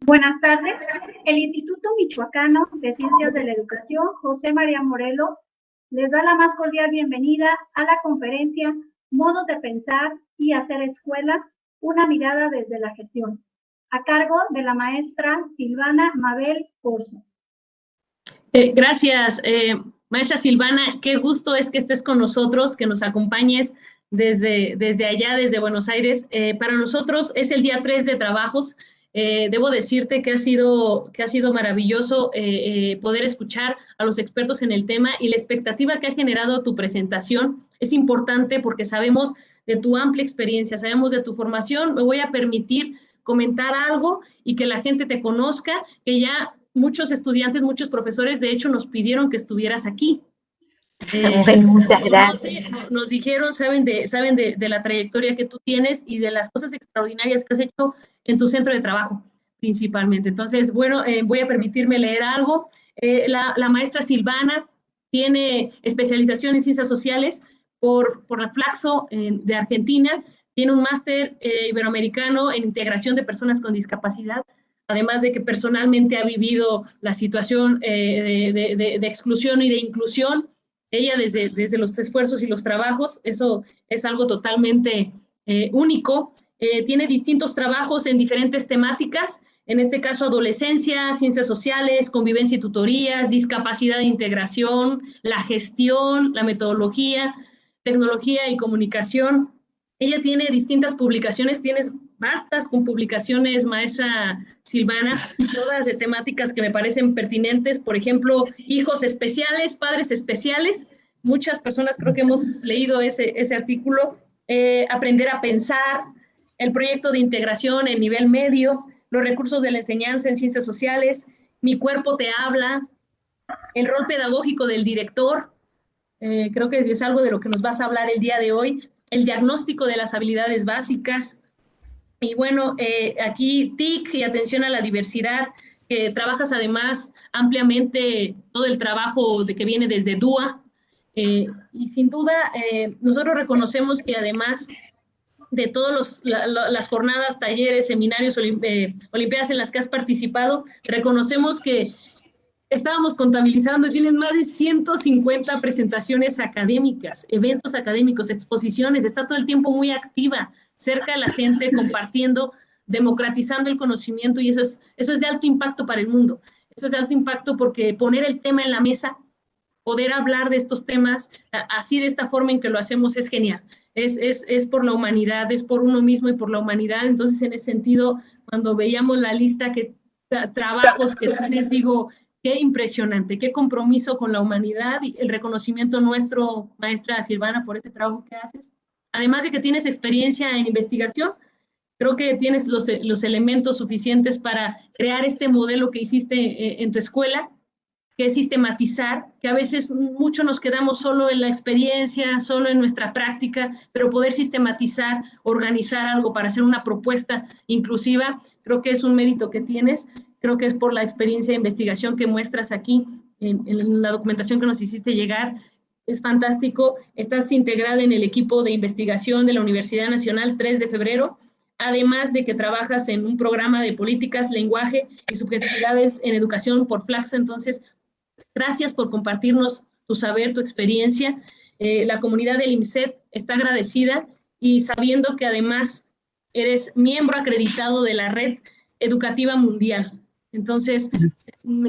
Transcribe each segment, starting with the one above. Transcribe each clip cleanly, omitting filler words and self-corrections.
Buenas tardes. El Instituto Michoacano de Ciencias de la Educación, José María Morelos, les da la más cordial bienvenida a la conferencia Modos de Pensar y Hacer Escuela, una mirada desde la gestión, a cargo de la maestra Silvana Mabel Corzo. Gracias, maestra Silvana. Qué gusto es que estés con nosotros, que nos acompañes desde allá, desde Buenos Aires. Para nosotros es el día 3 de trabajos. Debo decirte que ha sido maravilloso poder escuchar a los expertos en el tema, y la expectativa que ha generado tu presentación es importante porque sabemos de tu amplia experiencia, sabemos de tu formación. Me voy a permitir comentar algo y que la gente te conozca, que ya muchos estudiantes, muchos profesores, de hecho, nos pidieron que estuvieras aquí. Bueno, muchas gracias. Nos dijeron, saben de la trayectoria que tú tienes y de las cosas extraordinarias que has hecho en tu centro de trabajo, principalmente. Entonces, bueno, voy a permitirme leer algo. La maestra Silvana tiene especialización en ciencias sociales por la Flaxo de Argentina, tiene un máster iberoamericano en integración de personas con discapacidad, además de que personalmente ha vivido la situación de exclusión y de inclusión. Ella desde los esfuerzos y los trabajos, eso es algo totalmente único. Tiene distintos trabajos en diferentes temáticas, en este caso adolescencia, ciencias sociales, convivencia y tutorías, discapacidad e integración, la gestión, la metodología, tecnología y comunicación. Ella tiene distintas publicaciones, tienes bastas con publicaciones, maestra Silvana, todas de temáticas que me parecen pertinentes. Por ejemplo, hijos especiales, padres especiales. Muchas personas creo que hemos leído ese artículo. Aprender a pensar, el proyecto de integración en nivel medio, los recursos de la enseñanza en ciencias sociales, mi cuerpo te habla, el rol pedagógico del director. Creo que es algo de lo que nos vas a hablar el día de hoy, el diagnóstico de las habilidades básicas. Y bueno, aquí TIC y atención a la diversidad, que trabajas además ampliamente todo el trabajo que viene desde DUA. Y sin duda, nosotros reconocemos que además de todas las jornadas, talleres, seminarios, olimpiadas en las que has participado, reconocemos que estábamos contabilizando, tienes más de 150 presentaciones académicas, eventos académicos, exposiciones, está todo el tiempo muy activa, cerca de la gente, compartiendo, democratizando el conocimiento, y eso es de alto impacto para el mundo. Eso es de alto impacto porque poner el tema en la mesa, poder hablar de estos temas así, de esta forma en que lo hacemos, es genial. Es por la humanidad, es por uno mismo y por la humanidad. Entonces, en ese sentido, cuando veíamos la lista que trabajos que tienes, digo, qué impresionante, qué compromiso con la humanidad, y el reconocimiento nuestro, maestra Silvana, por este trabajo que haces. Además de que tienes experiencia en investigación, creo que tienes los elementos suficientes para crear este modelo que hiciste en tu escuela, que es sistematizar, que a veces mucho nos quedamos solo en la experiencia, solo en nuestra práctica, pero poder sistematizar, organizar algo para hacer una propuesta inclusiva, creo que es un mérito que tienes. Creo que es por la experiencia de investigación que muestras aquí en la documentación que nos hiciste llegar. Es fantástico. Estás integrada en el equipo de investigación de la Universidad Nacional 3 de Febrero, además de que trabajas en un programa de políticas, lenguaje y subjetividades en educación por Flaxo. Entonces, gracias por compartirnos tu saber, tu experiencia. La comunidad del IMCET está agradecida, y sabiendo que además eres miembro acreditado de la Red Educativa Mundial. Entonces,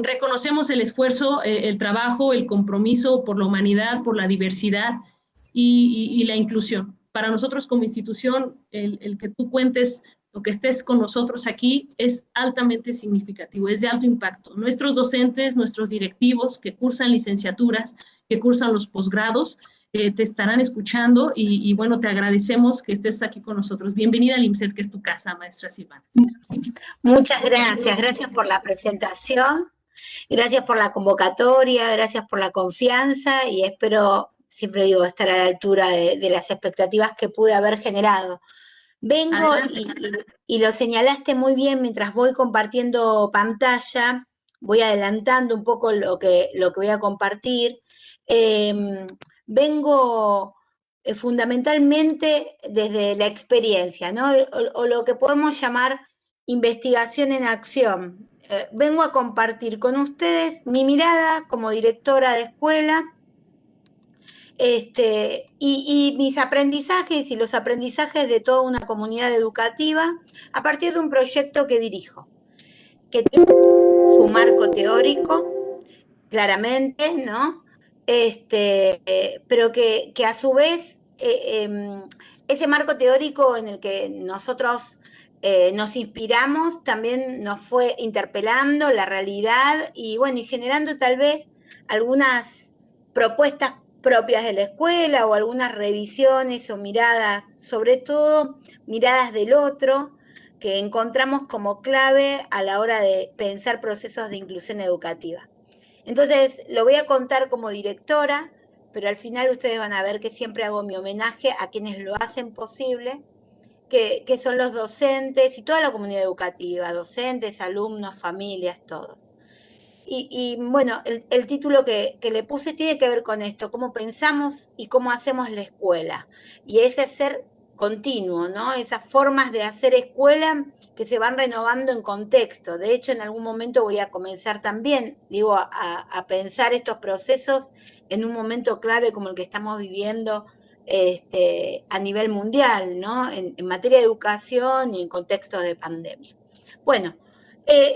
reconocemos el esfuerzo, el trabajo, el compromiso por la humanidad, por la diversidad y la inclusión. Para nosotros como institución, el que tú cuentes o que estés con nosotros aquí es altamente significativo, es de alto impacto. Nuestros docentes, nuestros directivos que cursan licenciaturas, que cursan los posgrados, te estarán escuchando, y bueno, te agradecemos que estés aquí con nosotros. Bienvenida al IMCET, que es tu casa, maestra Silvana. Muchas gracias por la presentación, gracias por la convocatoria, gracias por la confianza, y espero, siempre digo, estar a la altura de las expectativas que pude haber generado. Vengo y lo señalaste muy bien mientras voy compartiendo pantalla, voy adelantando un poco lo que voy a compartir. Vengo fundamentalmente desde la experiencia, ¿no? O lo que podemos llamar investigación en acción. Vengo a compartir con ustedes mi mirada como directora de escuela, y mis aprendizajes y los aprendizajes de toda una comunidad educativa a partir de un proyecto que dirijo, que tiene su marco teórico, claramente, ¿no? Pero que a su vez, ese marco teórico en el que nosotros nos inspiramos también nos fue interpelando la realidad y, bueno, y generando tal vez algunas propuestas propias de la escuela o algunas revisiones o miradas, sobre todo miradas del otro, que encontramos como clave a la hora de pensar procesos de inclusión educativa. Entonces, lo voy a contar como directora, pero al final ustedes van a ver que siempre hago mi homenaje a quienes lo hacen posible, que son los docentes y toda la comunidad educativa, docentes, alumnos, familias, todos. Y bueno, el título que le puse tiene que ver con esto, cómo pensamos y cómo hacemos la escuela. Y ese ser continuo, ¿no? Esas formas de hacer escuela que se van renovando en contexto. De hecho, en algún momento voy a comenzar también, digo, a pensar estos procesos en un momento clave como el que estamos viviendo a nivel mundial, ¿no? En materia de educación y en contextos de pandemia. Bueno,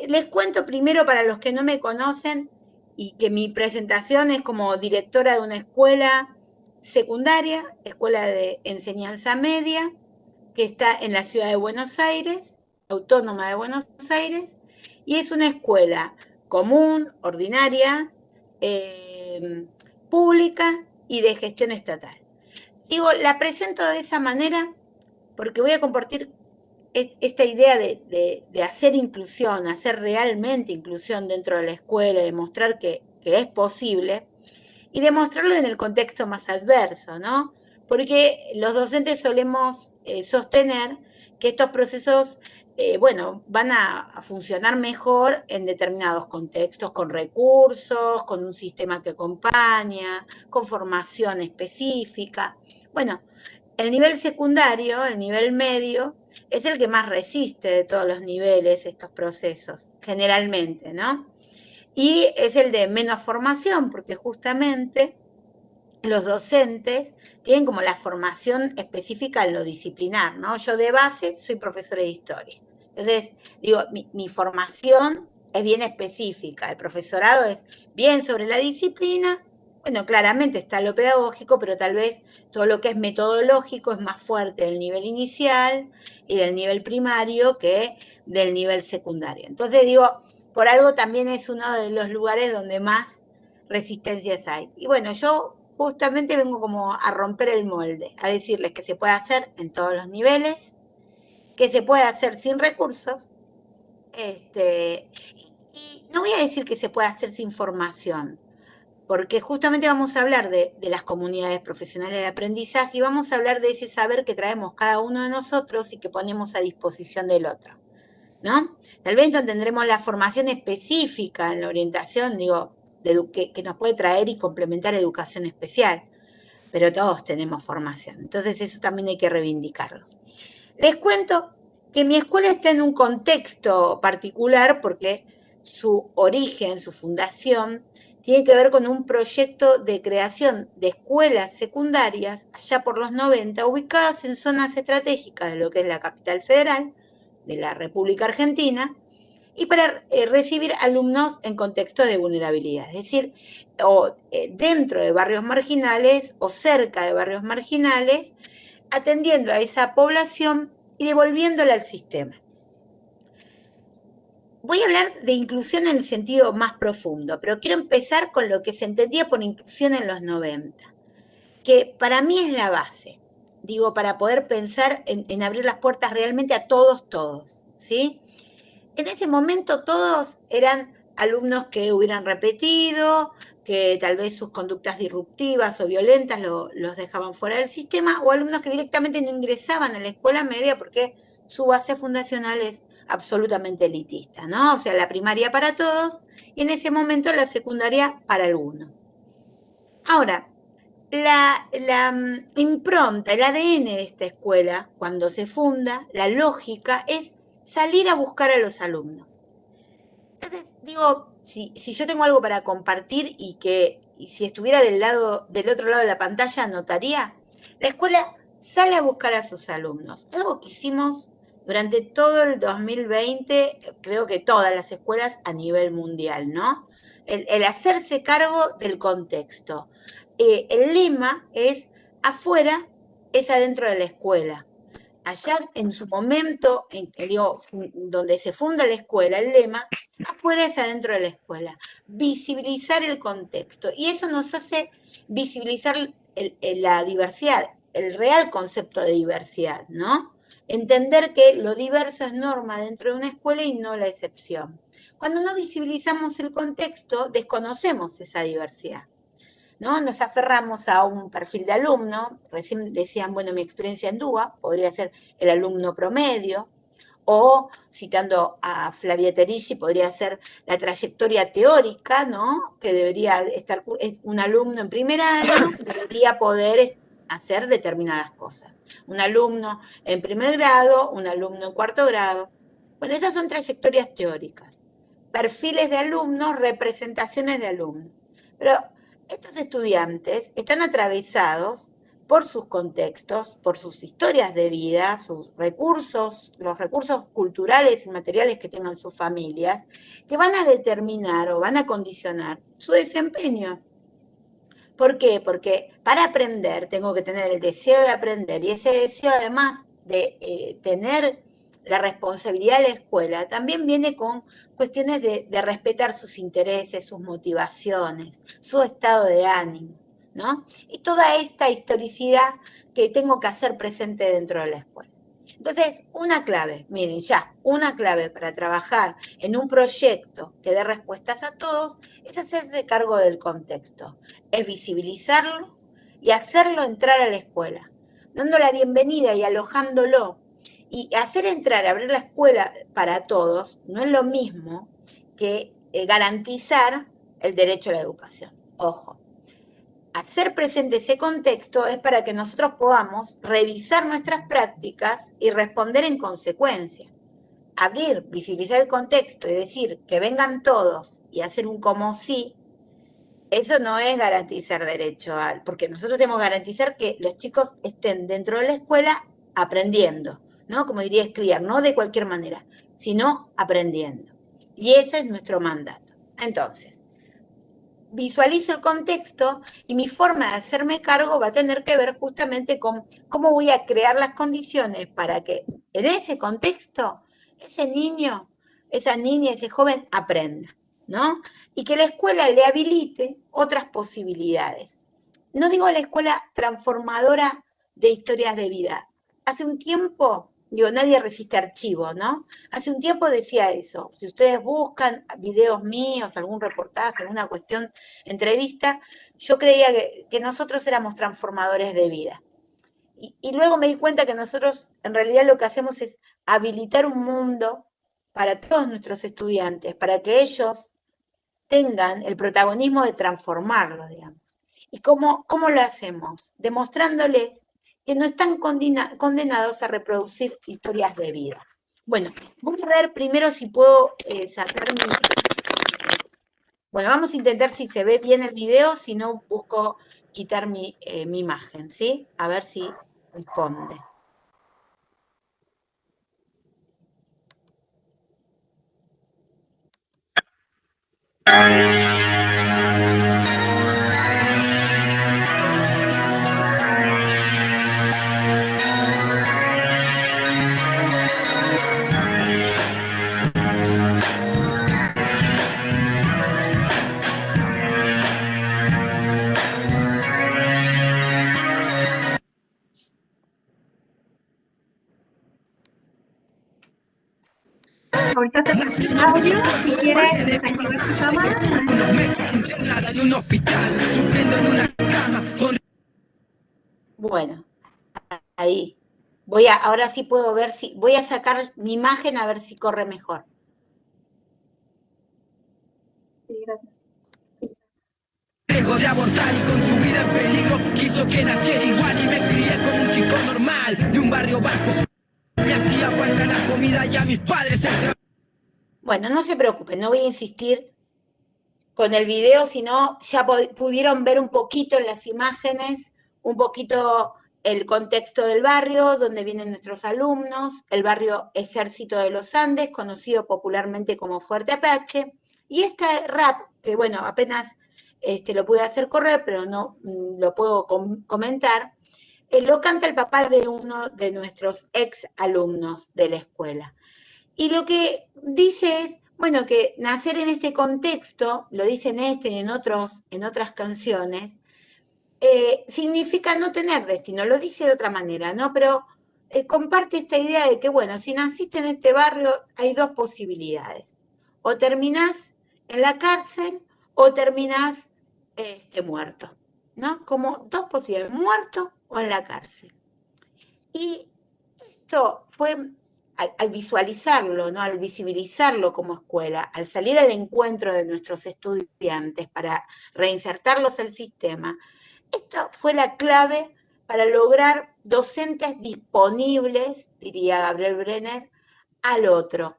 les cuento primero para los que no me conocen y que mi presentación es como directora de una escuela secundaria, escuela de enseñanza media, que está en la ciudad de Buenos Aires, autónoma de Buenos Aires, y es una escuela común, ordinaria, pública y de gestión estatal. Digo, la presento de esa manera porque voy a compartir esta idea de hacer inclusión, hacer realmente inclusión dentro de la escuela, demostrar que es posible y demostrarlo en el contexto más adverso, ¿no? Porque los docentes solemos sostener que estos procesos, bueno, van a funcionar mejor en determinados contextos, con recursos, con un sistema que acompaña, con formación específica. Bueno, el nivel secundario, el nivel medio, es el que más resiste de todos los niveles estos procesos, generalmente, ¿no? Y es el de menos formación, porque justamente los docentes tienen como la formación específica en lo disciplinar, ¿no? Yo de base soy profesora de historia. Entonces, digo, mi formación es bien específica, el profesorado es bien sobre la disciplina. Bueno, claramente está lo pedagógico, pero tal vez todo lo que es metodológico es más fuerte del nivel inicial y del nivel primario que del nivel secundario. Entonces, digo, por algo también es uno de los lugares donde más resistencias hay. Y bueno, yo justamente vengo como a romper el molde, a decirles que se puede hacer en todos los niveles, que se puede hacer sin recursos, y no voy a decir que se puede hacer sin formación, porque justamente vamos a hablar de las comunidades profesionales de aprendizaje y vamos a hablar de ese saber que traemos cada uno de nosotros y que ponemos a disposición del otro, ¿no? Tal vez no tendremos la formación específica en la orientación, digo, que nos puede traer y complementar educación especial, pero todos tenemos formación, entonces eso también hay que reivindicarlo. Les cuento que mi escuela está en un contexto particular porque su origen, su fundación, tiene que ver con un proyecto de creación de escuelas secundarias allá por los 90, ubicadas en zonas estratégicas de lo que es la capital federal de la República Argentina, y para recibir alumnos en contexto de vulnerabilidad, es decir, o dentro de barrios marginales o cerca de barrios marginales, atendiendo a esa población y devolviéndola al sistema. Voy a hablar de inclusión en el sentido más profundo, pero quiero empezar con lo que se entendía por inclusión en los 90, que para mí es la base, digo, para poder pensar en abrir las puertas realmente a todos, ¿sí? En ese momento todos eran alumnos que hubieran repetido, que tal vez sus conductas disruptivas o violentas los dejaban fuera del sistema, o alumnos que directamente no ingresaban a la escuela media porque su base fundacional es absolutamente elitista, ¿no? O sea, la primaria para todos y en ese momento la secundaria para algunos. Ahora, la impronta, el ADN de esta escuela, cuando se funda, la lógica es salir a buscar a los alumnos. Entonces, digo, si yo tengo algo para compartir y si estuviera del otro lado de la pantalla, notaría, la escuela sale a buscar a sus alumnos. Algo que hicimos durante todo el 2020, creo que todas las escuelas a nivel mundial, ¿no? El hacerse cargo del contexto. El lema es, afuera es adentro de la escuela. Allá en su momento, donde se funda la escuela, el lema, afuera es adentro de la escuela. Visibilizar el contexto. Y eso nos hace visibilizar la diversidad, el real concepto de diversidad, ¿no? Entender que lo diverso es norma dentro de una escuela y no la excepción. Cuando no visibilizamos el contexto, desconocemos esa diversidad, ¿no? Nos aferramos a un perfil de alumno, recién decían, bueno, mi experiencia en DUA, podría ser el alumno promedio, o citando a Flavia Terici, podría ser la trayectoria teórica, ¿no? Que debería estar, un alumno en primer año debería poder hacer determinadas cosas. Un alumno en primer grado, un alumno en cuarto grado. Bueno, esas son trayectorias teóricas. Perfiles de alumnos, representaciones de alumnos. Pero estos estudiantes están atravesados por sus contextos, por sus historias de vida, sus recursos, los recursos culturales y materiales que tengan sus familias, que van a determinar o van a condicionar su desempeño. ¿Por qué? Porque para aprender tengo que tener el deseo de aprender, y ese deseo, además de tener la responsabilidad de la escuela, también viene con cuestiones de respetar sus intereses, sus motivaciones, su estado de ánimo, ¿no? Y toda esta historicidad que tengo que hacer presente dentro de la escuela. Entonces, una clave, miren, ya, una clave para trabajar en un proyecto que dé respuestas a todos es hacerse cargo del contexto, es visibilizarlo y hacerlo entrar a la escuela, dando la bienvenida y alojándolo. Y hacer entrar, abrir la escuela para todos, no es lo mismo que garantizar el derecho a la educación. Ojo, hacer presente ese contexto es para que nosotros podamos revisar nuestras prácticas y responder en consecuencia. Abrir, visibilizar el contexto y decir que vengan todos y hacer un como sí, eso no es garantizar derecho porque nosotros tenemos que garantizar que los chicos estén dentro de la escuela aprendiendo, ¿no? Como diría Scliar, no de cualquier manera, sino aprendiendo. Y ese es nuestro mandato. Entonces, visualizo el contexto y mi forma de hacerme cargo va a tener que ver justamente con cómo voy a crear las condiciones para que en ese contexto ese niño, esa niña, ese joven aprenda, ¿no? Y que la escuela le habilite otras posibilidades. No digo la escuela transformadora de historias de vida. Hace un tiempo, digo, nadie resiste archivo, ¿no? Hace un tiempo decía eso. Si ustedes buscan videos míos, algún reportaje, alguna cuestión, entrevista, yo creía que nosotros éramos transformadores de vida. Y luego me di cuenta que nosotros en realidad lo que hacemos es habilitar un mundo para todos nuestros estudiantes, para que ellos tengan el protagonismo de transformarlo, digamos. ¿Y cómo lo hacemos? Demostrándoles que no están condenados a reproducir historias de vida. Bueno, voy a ver primero si puedo sacar mi... Bueno, vamos a intentar si se ve bien el video, si no busco quitar mi imagen, ¿sí? A ver si responde. Ahorita te paso el audio, si quieres desactivar tu cámara. Bueno, ahí. Ahora sí puedo ver si, voy a sacar mi imagen a ver si corre mejor. Sí, gracias. De abortar y con su vida en peligro quiso que naciera igual y me crié como un chico normal de un barrio bajo. Me hacía falta la comida. vida y a mis padres el trabajo. Bueno, no se preocupen, no voy a insistir con el video, sino ya pudieron ver un poquito en las imágenes, un poquito el contexto del barrio, donde vienen nuestros alumnos, el barrio Ejército de los Andes, conocido popularmente como Fuerte Apache, y este rap, que bueno, apenas lo pude hacer correr, pero no lo puedo comentar, lo canta el papá de uno de nuestros ex alumnos de la escuela. Y lo que dice es, bueno, que nacer en este contexto, lo dice en este y en otras canciones, significa no tener destino, lo dice de otra manera, ¿no? Pero comparte esta idea de que, bueno, si naciste en este barrio, hay dos posibilidades. O terminás en la cárcel o terminás muerto, ¿no? Como dos posibilidades, muerto o en la cárcel. Y esto fue, al visualizarlo, ¿no? Al visibilizarlo como escuela, al salir al encuentro de nuestros estudiantes para reinsertarlos al sistema, esta fue la clave para lograr docentes disponibles, diría Gabriel Brenner, al otro.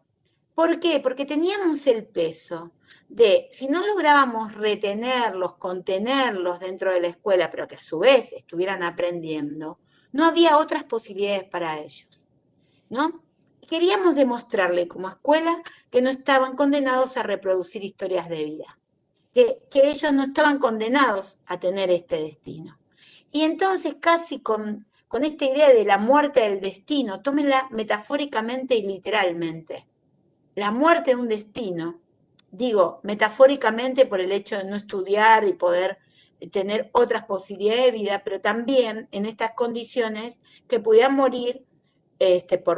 ¿Por qué? Porque teníamos el peso de, si no lográbamos retenerlos, contenerlos dentro de la escuela, pero que a su vez estuvieran aprendiendo, no había otras posibilidades para ellos, ¿no? Queríamos demostrarle como escuela que no estaban condenados a reproducir historias de vida, que ellos no estaban condenados a tener este destino. Y entonces casi con esta idea de la muerte del destino, tómenla metafóricamente y literalmente. La muerte de un destino, digo metafóricamente por el hecho de no estudiar y poder tener otras posibilidades de vida, pero también en estas condiciones que pudieran morir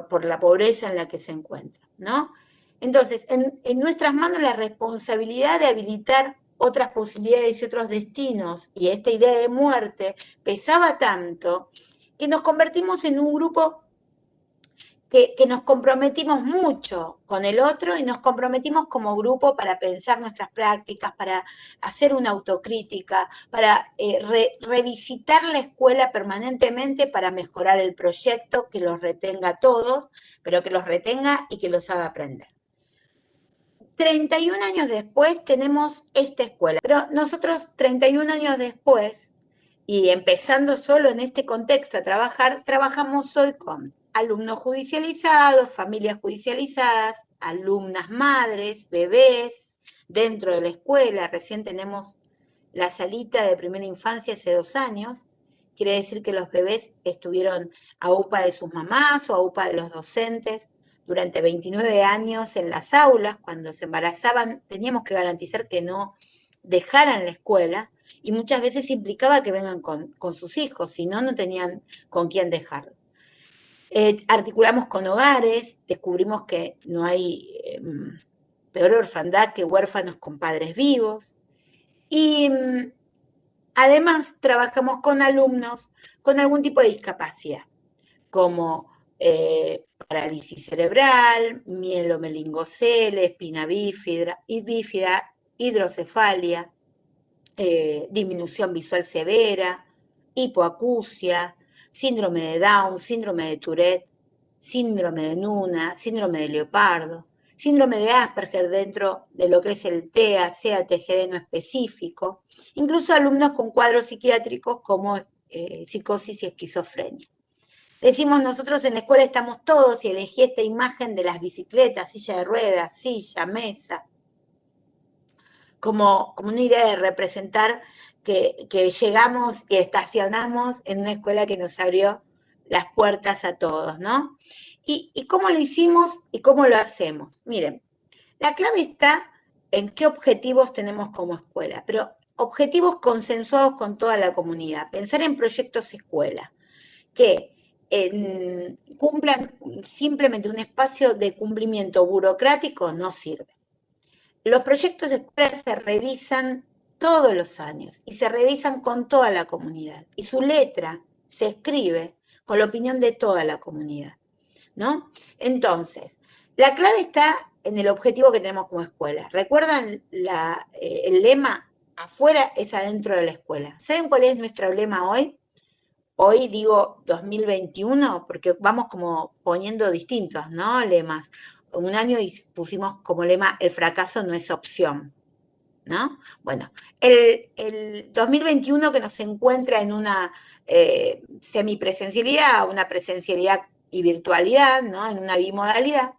por la pobreza en la que se encuentran, ¿no? Entonces, en nuestras manos la responsabilidad de habilitar otras posibilidades y otros destinos, y esta idea de muerte pesaba tanto que nos convertimos en un grupo que nos comprometimos mucho con el otro y nos comprometimos como grupo para pensar nuestras prácticas, para hacer una autocrítica, para revisitar la escuela permanentemente para mejorar el proyecto, que los retenga a todos, pero que los retenga y que los haga aprender. 31 años después tenemos esta escuela, pero nosotros 31 años después, y empezando solo en este contexto a trabajar, trabajamos hoy con alumnos judicializados, familias judicializadas, alumnas madres, bebés, dentro de la escuela. Recién tenemos la salita de primera infancia hace 2 años. Quiere decir que los bebés estuvieron a UPA de sus mamás o a UPA de los docentes durante 29 años en las aulas. Cuando se embarazaban teníamos que garantizar que no dejaran la escuela, y muchas veces implicaba que vengan con sus hijos, si no, no tenían con quién dejarlo. Articulamos con hogares, descubrimos que no hay peor orfandad que huérfanos con padres vivos, y además trabajamos con alumnos con algún tipo de discapacidad, como parálisis cerebral, mielomeningocele, espina bífida, hidrocefalia, disminución visual severa, hipoacusia, síndrome de Down, síndrome de Tourette, síndrome de Nuna, síndrome de Leopardo, síndrome de Asperger dentro de lo que es el TEA, CATGD no específico, incluso alumnos con cuadros psiquiátricos como psicosis y esquizofrenia. Decimos nosotros en la escuela estamos todos, y elegí esta imagen de las bicicletas, silla de ruedas, silla, mesa, como una idea de representar que llegamos y estacionamos en una escuela que nos abrió las puertas a todos, ¿no? ¿Y cómo lo hicimos y cómo lo hacemos? Miren, la clave está en qué objetivos tenemos como escuela, pero objetivos consensuados con toda la comunidad. Pensar en proyectos escuela, que cumplan simplemente un espacio de cumplimiento burocrático no sirve. Los proyectos de escuela se revisan todos los años y se revisan con toda la comunidad. Y su letra se escribe con la opinión de toda la comunidad, ¿no? Entonces, la clave está en el objetivo que tenemos como escuela. ¿Recuerdan el lema? Afuera es adentro de la escuela. ¿Saben cuál es nuestro lema hoy? Hoy digo 2021 porque vamos como poniendo distintos, ¿no? Lemas. Un año pusimos como lema, el fracaso no es opción, ¿no? Bueno, el 2021 que nos encuentra en una semipresencialidad, una presencialidad y virtualidad, ¿no? En una bimodalidad,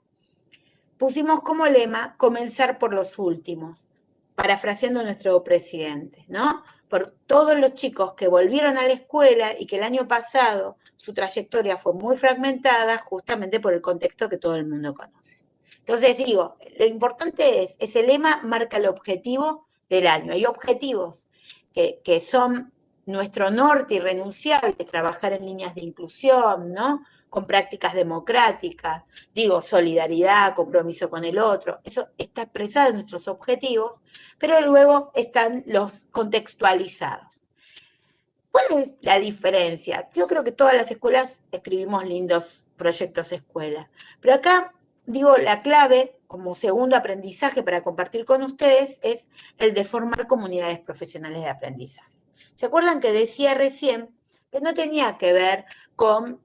pusimos como lema comenzar por los últimos, parafraseando a nuestro presidente, ¿no? Por todos los chicos que volvieron a la escuela y que el año pasado su trayectoria fue muy fragmentada justamente por el contexto que todo el mundo conoce. Entonces digo, lo importante es, ese lema marca el objetivo del año. Hay objetivos que son nuestro norte irrenunciable, trabajar en líneas de inclusión, ¿no? Con prácticas democráticas, digo, solidaridad, compromiso con el otro, eso está expresado en nuestros objetivos, pero luego están los contextualizados. ¿Cuál es la diferencia? Yo creo que todas las escuelas escribimos lindos proyectos escuela, pero acá, digo, la clave como segundo aprendizaje para compartir con ustedes es el de formar comunidades profesionales de aprendizaje. ¿Se acuerdan que decía recién que no tenía que ver con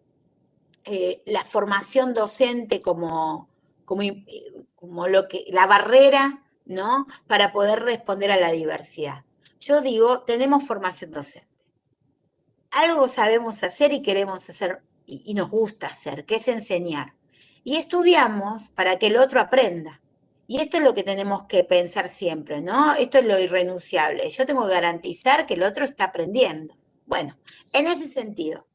la formación docente como lo que, la barrera, ¿no? Para poder responder a la diversidad? Yo digo, tenemos formación docente. Algo sabemos hacer y queremos hacer y nos gusta hacer, que es enseñar. Y estudiamos para que el otro aprenda. Y esto es lo que tenemos que pensar siempre, ¿no? Esto es lo irrenunciable. Yo tengo que garantizar que el otro está aprendiendo. Bueno, en ese sentido,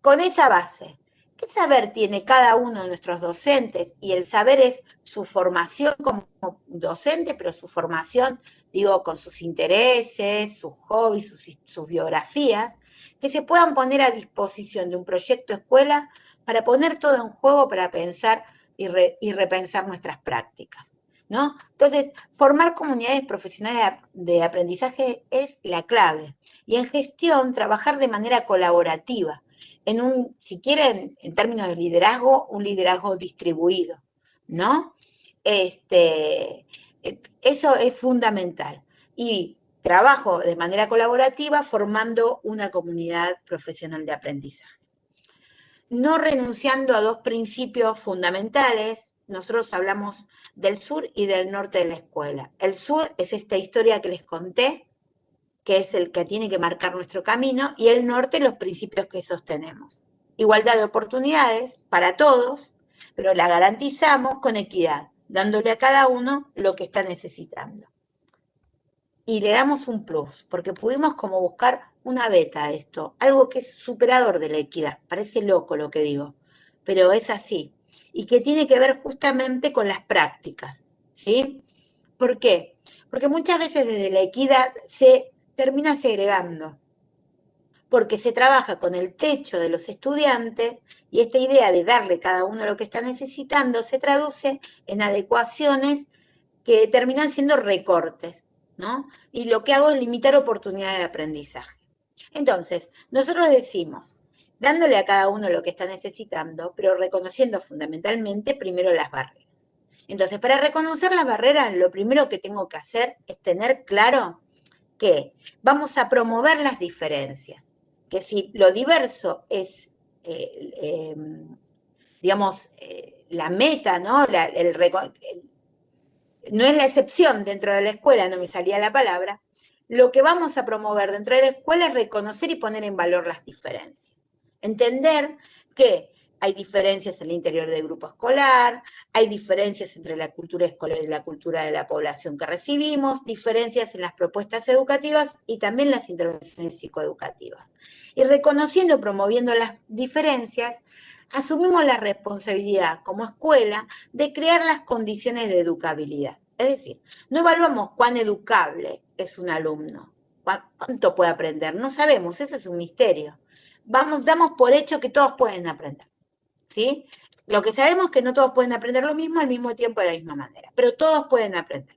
con esa base, ¿qué saber tiene cada uno de nuestros docentes? Y el saber es su formación como docente, pero su formación, digo, con sus intereses, sus hobbies, sus biografías, que se puedan poner a disposición de un proyecto escuela para poner todo en juego para pensar y repensar nuestras prácticas, ¿no? Entonces, formar comunidades profesionales de aprendizaje es la clave. Y en gestión, trabajar de manera colaborativa, en un, si quieren, en términos de liderazgo, un liderazgo distribuido, ¿no? Eso es fundamental. Y trabajo de manera colaborativa formando una comunidad profesional de aprendizaje. No renunciando a dos principios fundamentales. Nosotros hablamos del sur y del norte de la escuela. El sur es esta historia que les conté, que es el que tiene que marcar nuestro camino, y el norte los principios que sostenemos. Igualdad de oportunidades para todos, pero la garantizamos con equidad, dándole a cada uno lo que está necesitando. Y le damos un plus, porque pudimos como buscar una beta a esto, algo que es superador de la equidad. Parece loco lo que digo, pero es así. Y que tiene que ver justamente con las prácticas, ¿sí? ¿Por qué? Porque muchas veces desde la equidad se termina segregando, porque se trabaja con el techo de los estudiantes y esta idea de darle cada uno lo que está necesitando se traduce en adecuaciones que terminan siendo recortes, ¿no? Y lo que hago es limitar oportunidades de aprendizaje. Entonces, nosotros decimos, dándole a cada uno lo que está necesitando, pero reconociendo fundamentalmente primero las barreras. Entonces, para reconocer las barreras, lo primero que tengo que hacer es tener claro que vamos a promover las diferencias, que si lo diverso es, digamos, la meta, ¿no? No es la excepción dentro de la escuela, no me salía la palabra, lo que vamos a promover dentro de la escuela es reconocer y poner en valor las diferencias. Entender que hay diferencias en el interior del grupo escolar, hay diferencias entre la cultura escolar y la cultura de la población que recibimos, diferencias en las propuestas educativas y también las intervenciones psicoeducativas. Y reconociendo y promoviendo las diferencias, asumimos la responsabilidad como escuela de crear las condiciones de educabilidad. Es decir, no evaluamos cuán educable es un alumno, cuánto puede aprender, no sabemos, ese es un misterio. Damos por hecho que todos pueden aprender, ¿sí? Lo que sabemos es que no todos pueden aprender lo mismo al mismo tiempo de la misma manera, pero todos pueden aprender.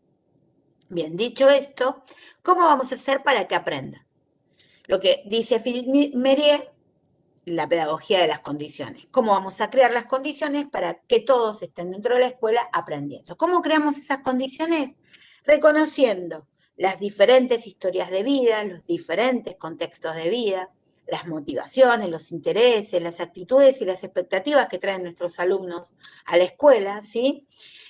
Bien, dicho esto, ¿cómo vamos a hacer para que aprendan? Lo que dice Philippe Mérieux, la pedagogía de las condiciones. ¿Cómo vamos a crear las condiciones para que todos estén dentro de la escuela aprendiendo? ¿Cómo creamos esas condiciones? Reconociendo las diferentes historias de vida, los diferentes contextos de vida, las motivaciones, los intereses, las actitudes y las expectativas que traen nuestros alumnos a la escuela, ¿sí?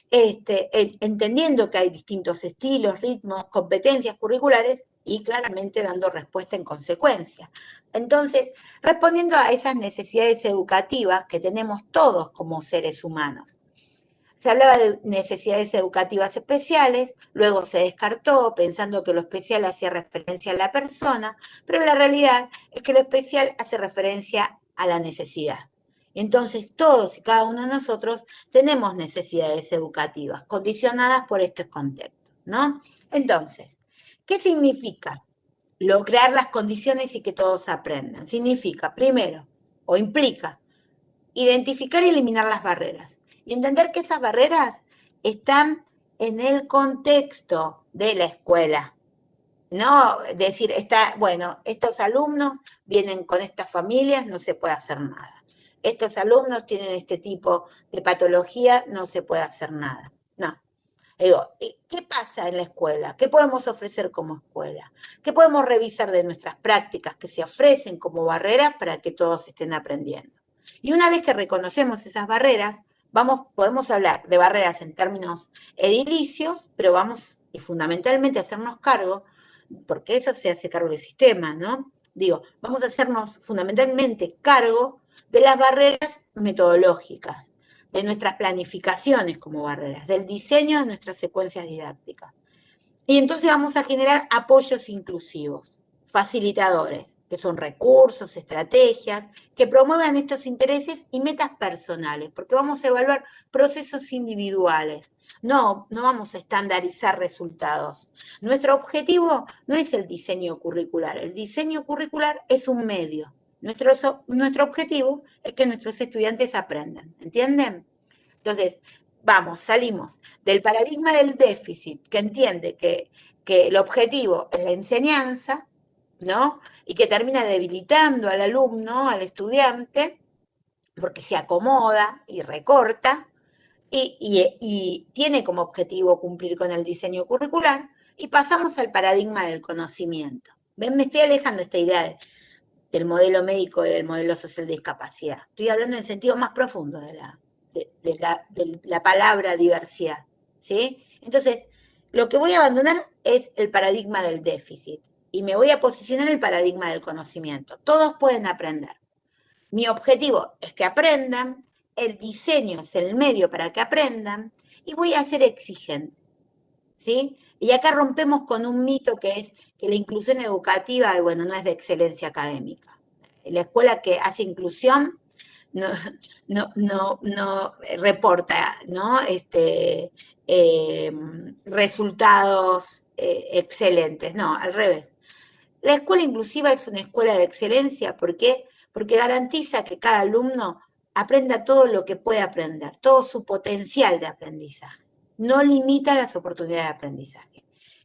Entendiendo que hay distintos estilos, ritmos, competencias curriculares y claramente dando respuesta en consecuencia. Entonces, respondiendo a esas necesidades educativas que tenemos todos como seres humanos. Se hablaba de necesidades educativas especiales, luego se descartó pensando que lo especial hacía referencia a la persona, pero la realidad es que lo especial hace referencia a la necesidad. Entonces, todos y cada uno de nosotros tenemos necesidades educativas condicionadas por estos contextos, ¿no? Entonces, ¿qué significa lograr las condiciones y que todos aprendan? Significa, primero, o implica, identificar y eliminar las barreras. Y entender que esas barreras están en el contexto de la escuela. No decir, bueno, estos alumnos vienen con estas familias, no se puede hacer nada. Estos alumnos tienen este tipo de patología, no se puede hacer nada. No. Digo, ¿qué pasa en la escuela? ¿Qué podemos ofrecer como escuela? ¿Qué podemos revisar de nuestras prácticas que se ofrecen como barreras para que todos estén aprendiendo? Y una vez que reconocemos esas barreras, podemos hablar de barreras en términos edilicios, pero vamos y fundamentalmente a hacernos cargo, porque eso se hace cargo del sistema, ¿no? Digo, vamos a hacernos fundamentalmente cargo de las barreras metodológicas, de nuestras planificaciones como barreras, del diseño de nuestras secuencias didácticas. Y entonces vamos a generar apoyos inclusivos, facilitadores, que son recursos, estrategias, que promuevan estos intereses y metas personales, porque vamos a evaluar procesos individuales, no vamos a estandarizar resultados. Nuestro objetivo no es el diseño curricular es un medio. Nuestro objetivo es que nuestros estudiantes aprendan, ¿entienden? Entonces, salimos del paradigma del déficit, que entiende que el objetivo es la enseñanza, ¿no? Y que termina debilitando al alumno, al estudiante, porque se acomoda y recorta, y tiene como objetivo cumplir con el diseño curricular, y pasamos al paradigma del conocimiento. ¿Ven? Me estoy alejando de esta idea del modelo médico y del modelo social de discapacidad. Estoy hablando en el sentido más profundo de la palabra diversidad, ¿sí? Entonces, lo que voy a abandonar es el paradigma del déficit y me voy a posicionar en el paradigma del conocimiento. Todos pueden aprender. Mi objetivo es que aprendan, el diseño es el medio para que aprendan y voy a ser exigente, ¿sí? Y acá rompemos con un mito que es que la inclusión educativa, bueno, no es de excelencia académica. La escuela que hace inclusión no reporta, ¿no? Resultados excelentes, no, al revés. La escuela inclusiva es una escuela de excelencia, ¿por qué? Porque garantiza que cada alumno aprenda todo lo que puede aprender, todo su potencial de aprendizaje. No limita las oportunidades de aprendizaje.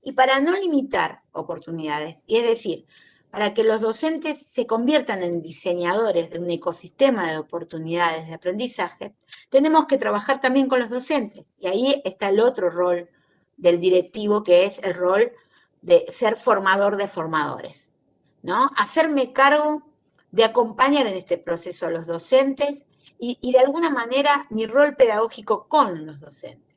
Y para no limitar oportunidades, y es decir, para que los docentes se conviertan en diseñadores de un ecosistema de oportunidades de aprendizaje, tenemos que trabajar también con los docentes. Y ahí está el otro rol del directivo, que es el rol de ser formador de formadores, ¿no? Hacerme cargo de acompañar en este proceso a los docentes y de alguna manera mi rol pedagógico con los docentes,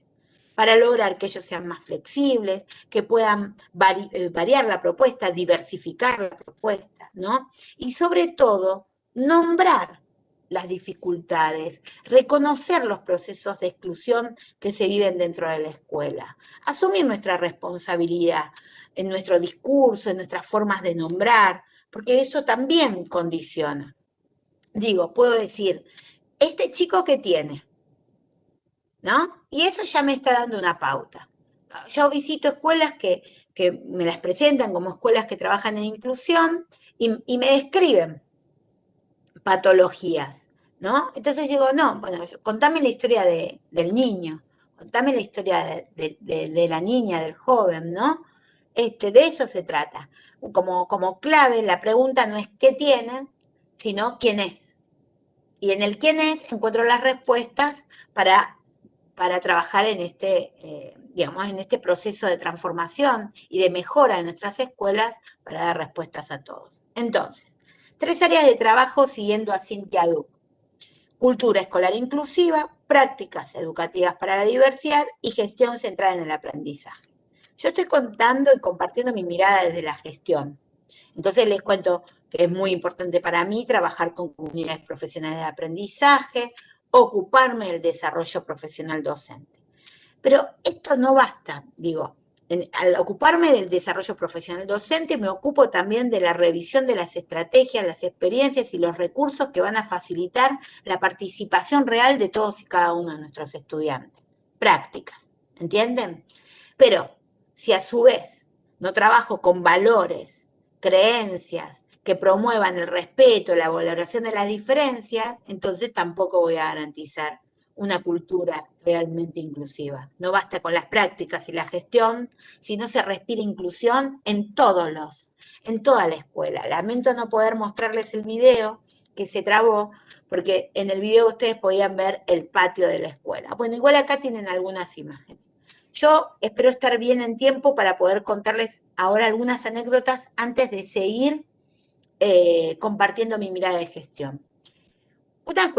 para lograr que ellos sean más flexibles, que puedan variar la propuesta, diversificar la propuesta, ¿no? Y sobre todo, nombrar las dificultades, reconocer los procesos de exclusión que se viven dentro de la escuela, asumir nuestra responsabilidad en nuestro discurso, en nuestras formas de nombrar, porque eso también condiciona. Digo, puedo decir, este chico que tiene, ¿no? Y eso ya me está dando una pauta. Yo visito escuelas que me las presentan como escuelas que trabajan en inclusión y me describen patologías, ¿no? Entonces digo, no, bueno, contame la historia del niño, contame la historia de la niña, del joven, ¿no? De eso se trata. Como clave, la pregunta no es qué tiene, sino quién es. Y en el quién es encuentro las respuestas para trabajar en en este proceso de transformación y de mejora de nuestras escuelas para dar respuestas a todos. Entonces, 3 áreas de trabajo siguiendo a Cynthia Duck: cultura escolar inclusiva, prácticas educativas para la diversidad y gestión centrada en el aprendizaje. Yo estoy contando y compartiendo mi mirada desde la gestión. Entonces les cuento que es muy importante para mí trabajar con comunidades profesionales de aprendizaje, ocuparme del desarrollo profesional docente. Pero esto no basta, digo. Al ocuparme del desarrollo profesional docente, me ocupo también de la revisión de las estrategias, las experiencias y los recursos que van a facilitar la participación real de todos y cada uno de nuestros estudiantes. Prácticas, ¿entienden? Pero si a su vez no trabajo con valores, creencias que promuevan el respeto, la valoración de las diferencias, entonces tampoco voy a garantizar una cultura realmente inclusiva. No basta con las prácticas y la gestión, si no se respira inclusión en toda la escuela. Lamento no poder mostrarles el video que se trabó, porque en el video ustedes podían ver el patio de la escuela. Bueno, igual acá tienen algunas imágenes. Yo espero estar bien en tiempo para poder contarles ahora algunas anécdotas antes de seguir compartiendo mi mirada de gestión. Una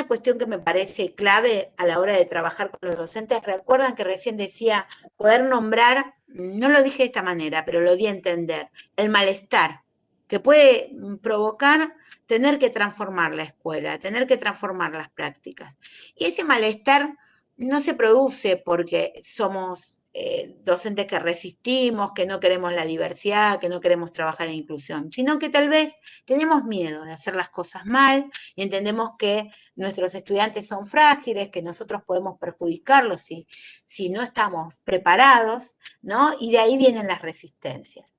cuestión que me parece clave a la hora de trabajar con los docentes, recuerdan que recién decía poder nombrar, no lo dije de esta manera, pero lo di a entender, el malestar que puede provocar tener que transformar la escuela, tener que transformar las prácticas. Y ese malestar no se produce porque somos docentes que resistimos, que no queremos la diversidad, que no queremos trabajar en inclusión, sino que tal vez tenemos miedo de hacer las cosas mal y entendemos que nuestros estudiantes son frágiles, que nosotros podemos perjudicarlos si no estamos preparados, ¿no? Y de ahí vienen las resistencias.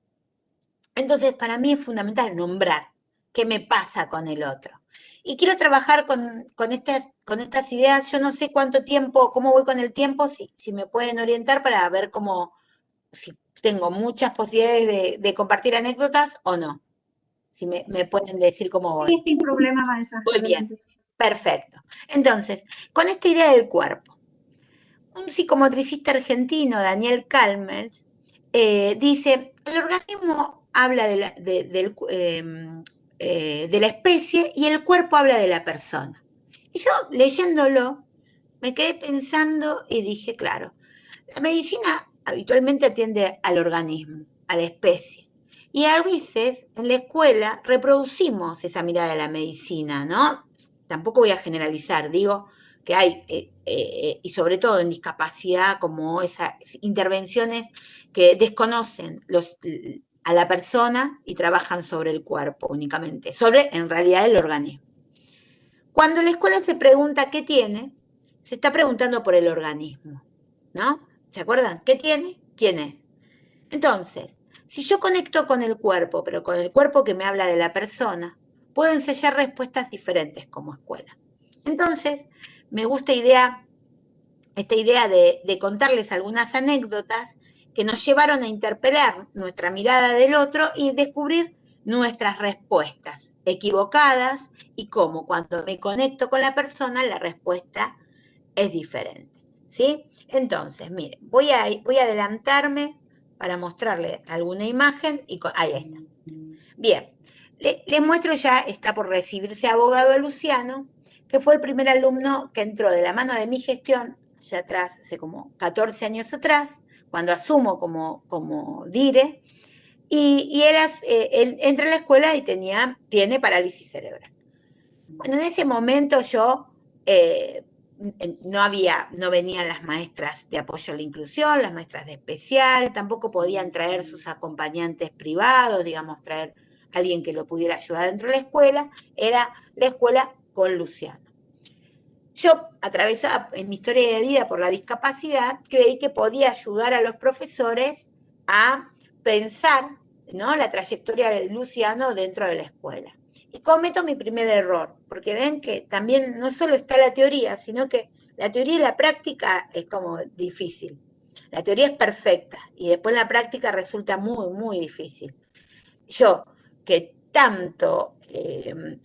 Entonces, para mí es fundamental nombrar qué me pasa con el otro. Y quiero trabajar con estas ideas. Yo no sé cuánto tiempo, cómo voy con el tiempo, si me pueden orientar para ver si tengo muchas posibilidades de compartir anécdotas o no. Si me pueden decir cómo voy. Sí, sin problema, maestra. Muy bien, perfecto. Entonces, con esta idea del cuerpo, un psicomotricista argentino, Daniel Kalmels, dice, el organismo habla de la especie y el cuerpo habla de la persona. Y yo, leyéndolo, me quedé pensando y dije, claro, la medicina habitualmente atiende al organismo, a la especie. Y a veces en la escuela reproducimos esa mirada de la medicina, ¿no? Tampoco voy a generalizar, digo que hay, y sobre todo en discapacidad, como esas intervenciones que desconocen a la persona y trabajan sobre el cuerpo únicamente, sobre en realidad el organismo. Cuando la escuela se pregunta qué tiene, se está preguntando por el organismo, ¿no? ¿Se acuerdan? ¿Qué tiene? ¿Quién es? Entonces, si yo conecto con el cuerpo, pero con el cuerpo que me habla de la persona, puedo ensayar respuestas diferentes como escuela. Entonces, me gusta esta idea de contarles algunas anécdotas que nos llevaron a interpelar nuestra mirada del otro y descubrir nuestras respuestas equivocadas y cómo cuando me conecto con la persona la respuesta es diferente, ¿sí? Entonces, miren, voy a adelantarme para mostrarles alguna imagen y ahí está. Bien, les muestro ya, está por recibirse abogado a Luciano, que fue el primer alumno que entró de la mano de mi gestión, allá atrás, hace como 14 años atrás, cuando asumo como dire, y él entra a la escuela y tiene parálisis cerebral. Bueno, en ese momento yo no venían las maestras de apoyo a la inclusión, las maestras de especial, tampoco podían traer sus acompañantes privados, digamos, traer a alguien que lo pudiera ayudar dentro de la escuela, era la escuela con Luciano. Yo, atravesada en mi historia de vida por la discapacidad, creí que podía ayudar a los profesores a pensar, ¿no?, la trayectoria de Luciano dentro de la escuela. Y cometo mi primer error, porque ven que también no solo está la teoría, sino que la teoría y la práctica es como difícil. La teoría es perfecta y después la práctica resulta muy, muy difícil. Yo, que tanto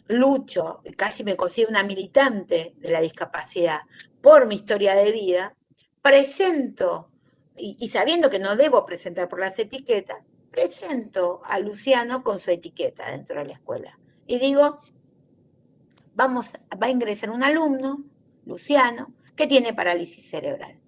lucho, casi me considero una militante de la discapacidad por mi historia de vida, presento, y sabiendo que no debo presentar por las etiquetas, presento a Luciano con su etiqueta dentro de la escuela. Y digo, va a ingresar un alumno, Luciano, que tiene parálisis cerebral.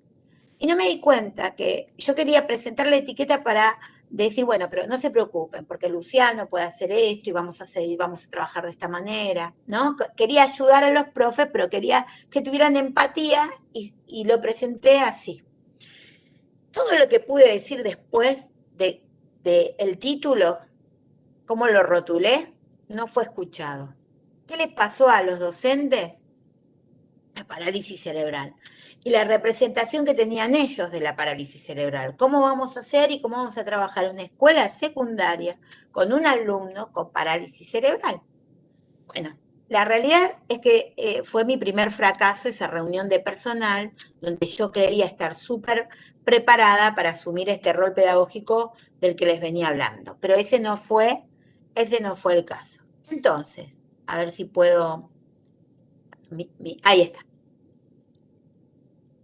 Y no me di cuenta que yo quería presentar la etiqueta para decir, bueno, pero no se preocupen, porque Luciano puede hacer esto y vamos a trabajar de esta manera, ¿no? Quería ayudar a los profes, pero quería que tuvieran empatía y lo presenté así. Todo lo que pude decir después de el título, cómo lo rotulé, no fue escuchado. ¿Qué les pasó a los docentes? La parálisis cerebral. Y la representación que tenían ellos de la parálisis cerebral. ¿Cómo vamos a hacer y cómo vamos a trabajar en una escuela secundaria con un alumno con parálisis cerebral? Bueno, la realidad es que fue mi primer fracaso esa reunión de personal donde yo creía estar súper preparada para asumir este rol pedagógico del que les venía hablando. Pero ese no fue el caso. Entonces, a ver si puedo... ahí está.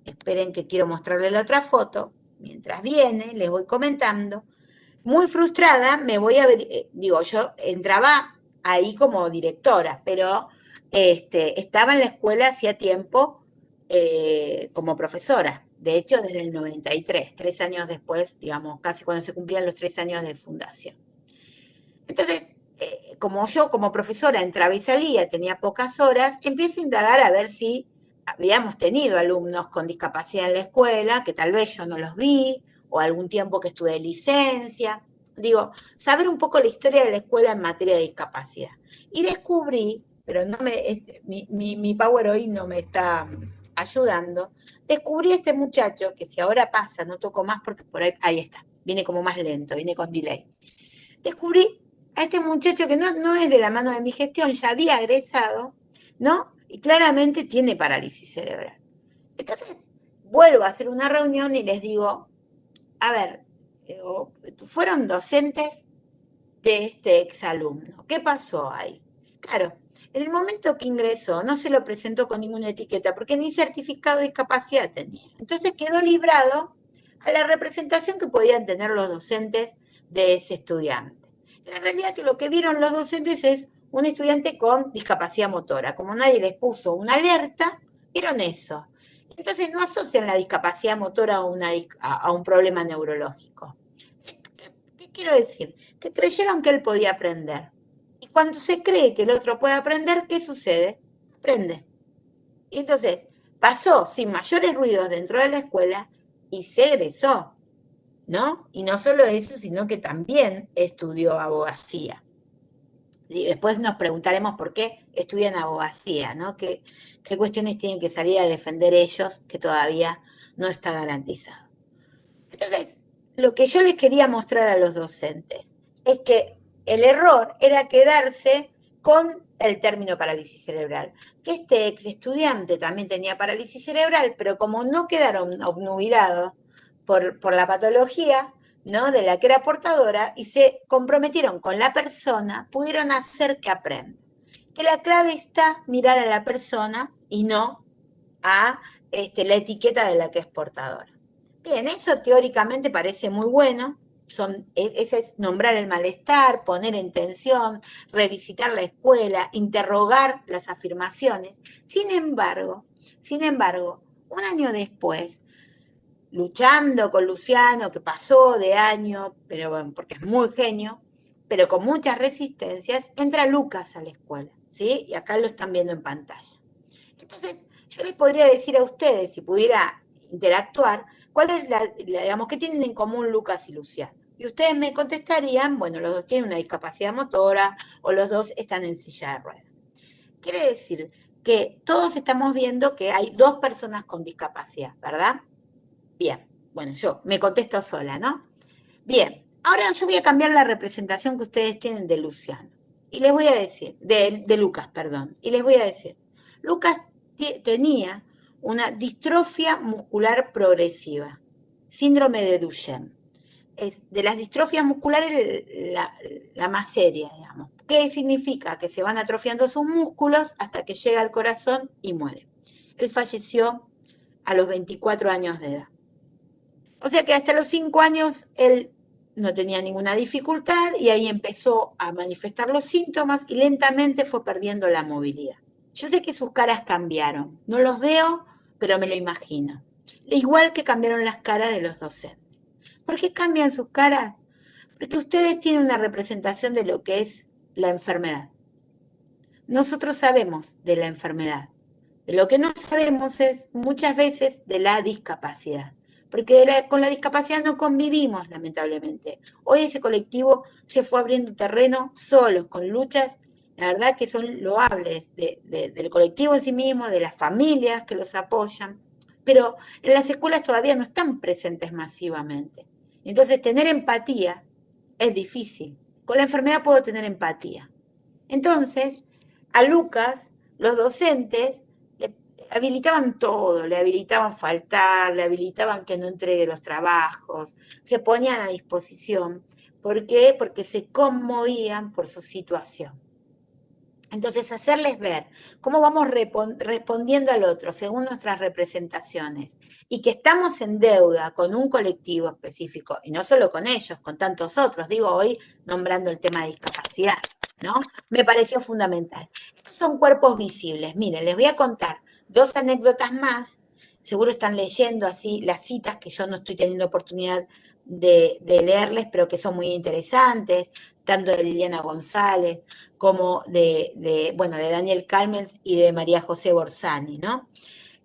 Esperen que quiero mostrarles la otra foto. Mientras viene, les voy comentando. Muy frustrada, me voy a ver, yo entraba ahí como directora, pero estaba en la escuela hacía tiempo como profesora. De hecho, desde el 93, 3 años después, digamos, casi cuando se cumplían los 3 años de fundación. Entonces, como yo como profesora entraba y salía, tenía pocas horas, empiezo a indagar a ver si habíamos tenido alumnos con discapacidad en la escuela, que tal vez yo no los vi, o algún tiempo que estuve de licencia. Digo, saber un poco la historia de la escuela en materia de discapacidad. Y descubrí, pero mi Power hoy no me está ayudando, descubrí a este muchacho, que si ahora pasa, no toco más porque por ahí está, viene como más lento, viene con delay. Descubrí a este muchacho que no es de la mano de mi gestión, ya había egresado, ¿no? Y claramente tiene parálisis cerebral. Entonces, vuelvo a hacer una reunión y les digo, a ver, fueron docentes de este exalumno. ¿Qué pasó ahí? Claro, en el momento que ingresó no se lo presentó con ninguna etiqueta porque ni certificado de discapacidad tenía. Entonces quedó librado a la representación que podían tener los docentes de ese estudiante. La realidad es que lo que vieron los docentes es un estudiante con discapacidad motora. Como nadie les puso una alerta, vieron eso. Entonces no asocian la discapacidad motora a un problema neurológico. ¿Qué quiero decir? Que creyeron que él podía aprender. Y cuando se cree que el otro puede aprender, ¿qué sucede? Aprende. Y entonces pasó sin mayores ruidos dentro de la escuela y se egresó, ¿no? Y no solo eso, sino que también estudió abogacía. Y después nos preguntaremos por qué estudian abogacía, ¿no? ¿Qué cuestiones tienen que salir a defender ellos que todavía no está garantizado? Entonces, lo que yo les quería mostrar a los docentes es que el error era quedarse con el término parálisis cerebral. Que este ex estudiante también tenía parálisis cerebral, pero como no quedaron obnubilados por la patología, ¿no?, de la que era portadora y se comprometieron con la persona, pudieron hacer que aprenda. Que la clave está mirar a la persona y no a la etiqueta de la que es portadora. Bien, eso teóricamente parece muy bueno, ese es nombrar el malestar, poner en tensión, revisitar la escuela, interrogar las afirmaciones. Sin embargo, un año después, luchando con Luciano, que pasó de año, pero bueno, porque es muy genio, pero con muchas resistencias, entra Lucas a la escuela, ¿sí? Y acá lo están viendo en pantalla. Entonces, yo les podría decir a ustedes, si pudiera interactuar, ¿cuál es digamos, qué tienen en común Lucas y Luciano? Y ustedes me contestarían, bueno, los dos tienen una discapacidad motora o los dos están en silla de ruedas. Quiere decir que todos estamos viendo que hay dos personas con discapacidad, ¿verdad? Bien, bueno, yo me contesto sola, ¿no? Bien, ahora yo voy a cambiar la representación que ustedes tienen de Luciano. Y les voy a decir, de Lucas, perdón. Y les voy a decir, Lucas tenía una distrofia muscular progresiva, síndrome de Duchenne. Es de las distrofias musculares la más seria, digamos. ¿Qué significa? Que se van atrofiando sus músculos hasta que llega al corazón y muere. Él falleció a los 24 años de edad. O sea que hasta los 5 años él no tenía ninguna dificultad y ahí empezó a manifestar los síntomas y lentamente fue perdiendo la movilidad. Yo sé que sus caras cambiaron, no los veo, pero me lo imagino. Igual que cambiaron las caras de los docentes. ¿Por qué cambian sus caras? Porque ustedes tienen una representación de lo que es la enfermedad. Nosotros sabemos de la enfermedad. De lo que no sabemos es muchas veces de la discapacidad. Porque con la discapacidad no convivimos, lamentablemente. Hoy ese colectivo se fue abriendo terreno solos, con luchas, la verdad que son loables, del colectivo en sí mismo, de las familias que los apoyan. Pero en las escuelas todavía no están presentes masivamente. Entonces, tener empatía es difícil. Con la enfermedad puedo tener empatía. Entonces, a Lucas, los docentes le habilitaban todo, le habilitaban faltar, le habilitaban que no entregue los trabajos, se ponían a disposición. ¿Por qué? Porque se conmovían por su situación. Entonces, hacerles ver cómo vamos respondiendo al otro según nuestras representaciones y que estamos en deuda con un colectivo específico, y no solo con ellos, con tantos otros, digo hoy nombrando el tema de discapacidad, ¿no? Me pareció fundamental. Estos son cuerpos visibles. Miren, les voy a contar 2 anécdotas más. Seguro están leyendo así las citas que yo no estoy teniendo oportunidad de leerles, pero que son muy interesantes, tanto de Liliana González como de Daniel Calmels y de María José Borsani, ¿no?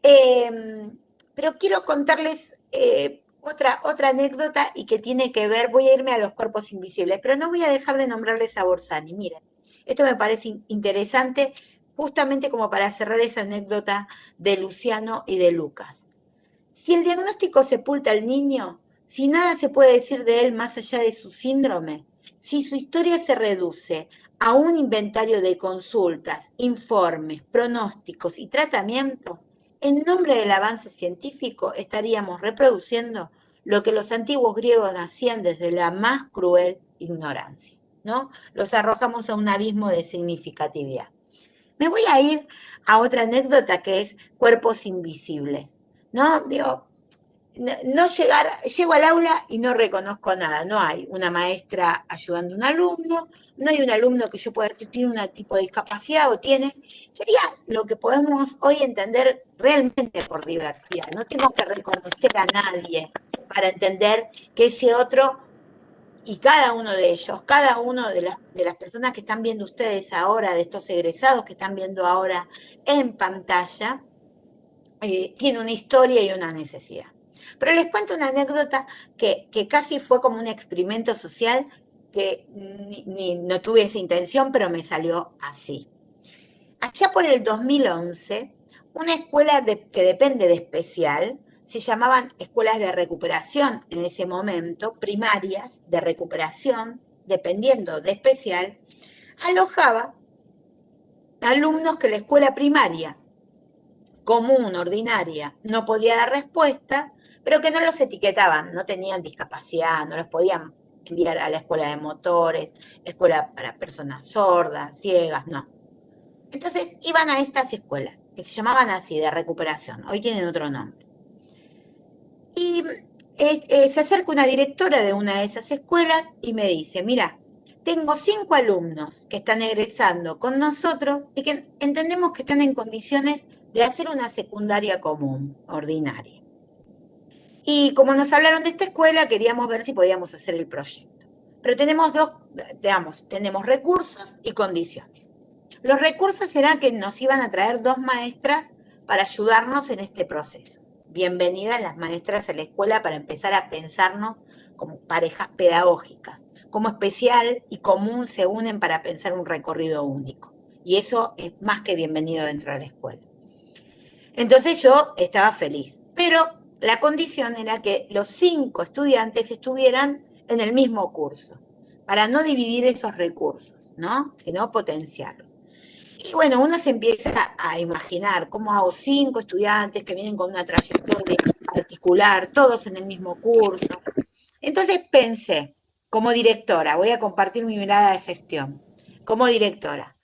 Pero quiero contarles otra anécdota y que tiene que ver, voy a irme a los cuerpos invisibles, pero no voy a dejar de nombrarles a Borsani. Miren, esto me parece interesante justamente como para cerrar esa anécdota de Luciano y de Lucas. Si el diagnóstico sepulta al niño, si nada se puede decir de él más allá de su síndrome, si su historia se reduce a un inventario de consultas, informes, pronósticos y tratamientos, en nombre del avance científico estaríamos reproduciendo lo que los antiguos griegos hacían desde la más cruel ignorancia, ¿no? Los arrojamos a un abismo de significatividad. Me voy a ir a otra anécdota que es cuerpos invisibles, ¿no? Digo, llego al aula y no reconozco nada. No hay una maestra ayudando a un alumno, no hay un alumno que yo pueda decir tiene un tipo de discapacidad o tiene. Sería lo que podemos hoy entender realmente por diversidad. No tengo que reconocer a nadie para entender que ese otro y cada uno de ellos, cada uno de las personas que están viendo ustedes ahora, de estos egresados que están viendo ahora en pantalla, tiene una historia y una necesidad. Pero les cuento una anécdota que casi fue como un experimento social que no tuve esa intención, pero me salió así. Allá por el 2011, una escuela que depende de Especial, se llamaban escuelas de recuperación en ese momento, primarias de recuperación, dependiendo de Especial, alojaba alumnos que la escuela primaria común, ordinaria, no podía dar respuesta, pero que no los etiquetaban, no tenían discapacidad, no los podían enviar a la escuela de motores, escuela para personas sordas, ciegas, no. Entonces iban a estas escuelas, que se llamaban así, de recuperación, hoy tienen otro nombre. Y se acerca una directora de una de esas escuelas y me dice, mira, tengo 5 alumnos que están egresando con nosotros y que entendemos que están en condiciones de hacer una secundaria común, ordinaria. Y como nos hablaron de esta escuela, queríamos ver si podíamos hacer el proyecto. Pero tenemos tenemos recursos y condiciones. Los recursos serán que nos iban a traer 2 maestras para ayudarnos en este proceso. Bienvenidas las maestras a la escuela para empezar a pensarnos como parejas pedagógicas, como Especial y Común se unen para pensar un recorrido único. Y eso es más que bienvenido dentro de la escuela. Entonces yo estaba feliz, pero la condición era que los 5 estudiantes estuvieran en el mismo curso, para no dividir esos recursos, ¿no? Sino potenciarlos. Y bueno, uno se empieza a imaginar cómo hago 5 estudiantes que vienen con una trayectoria particular, todos en el mismo curso. Entonces pensé, como directora, voy a compartir mi mirada de gestión, como directora.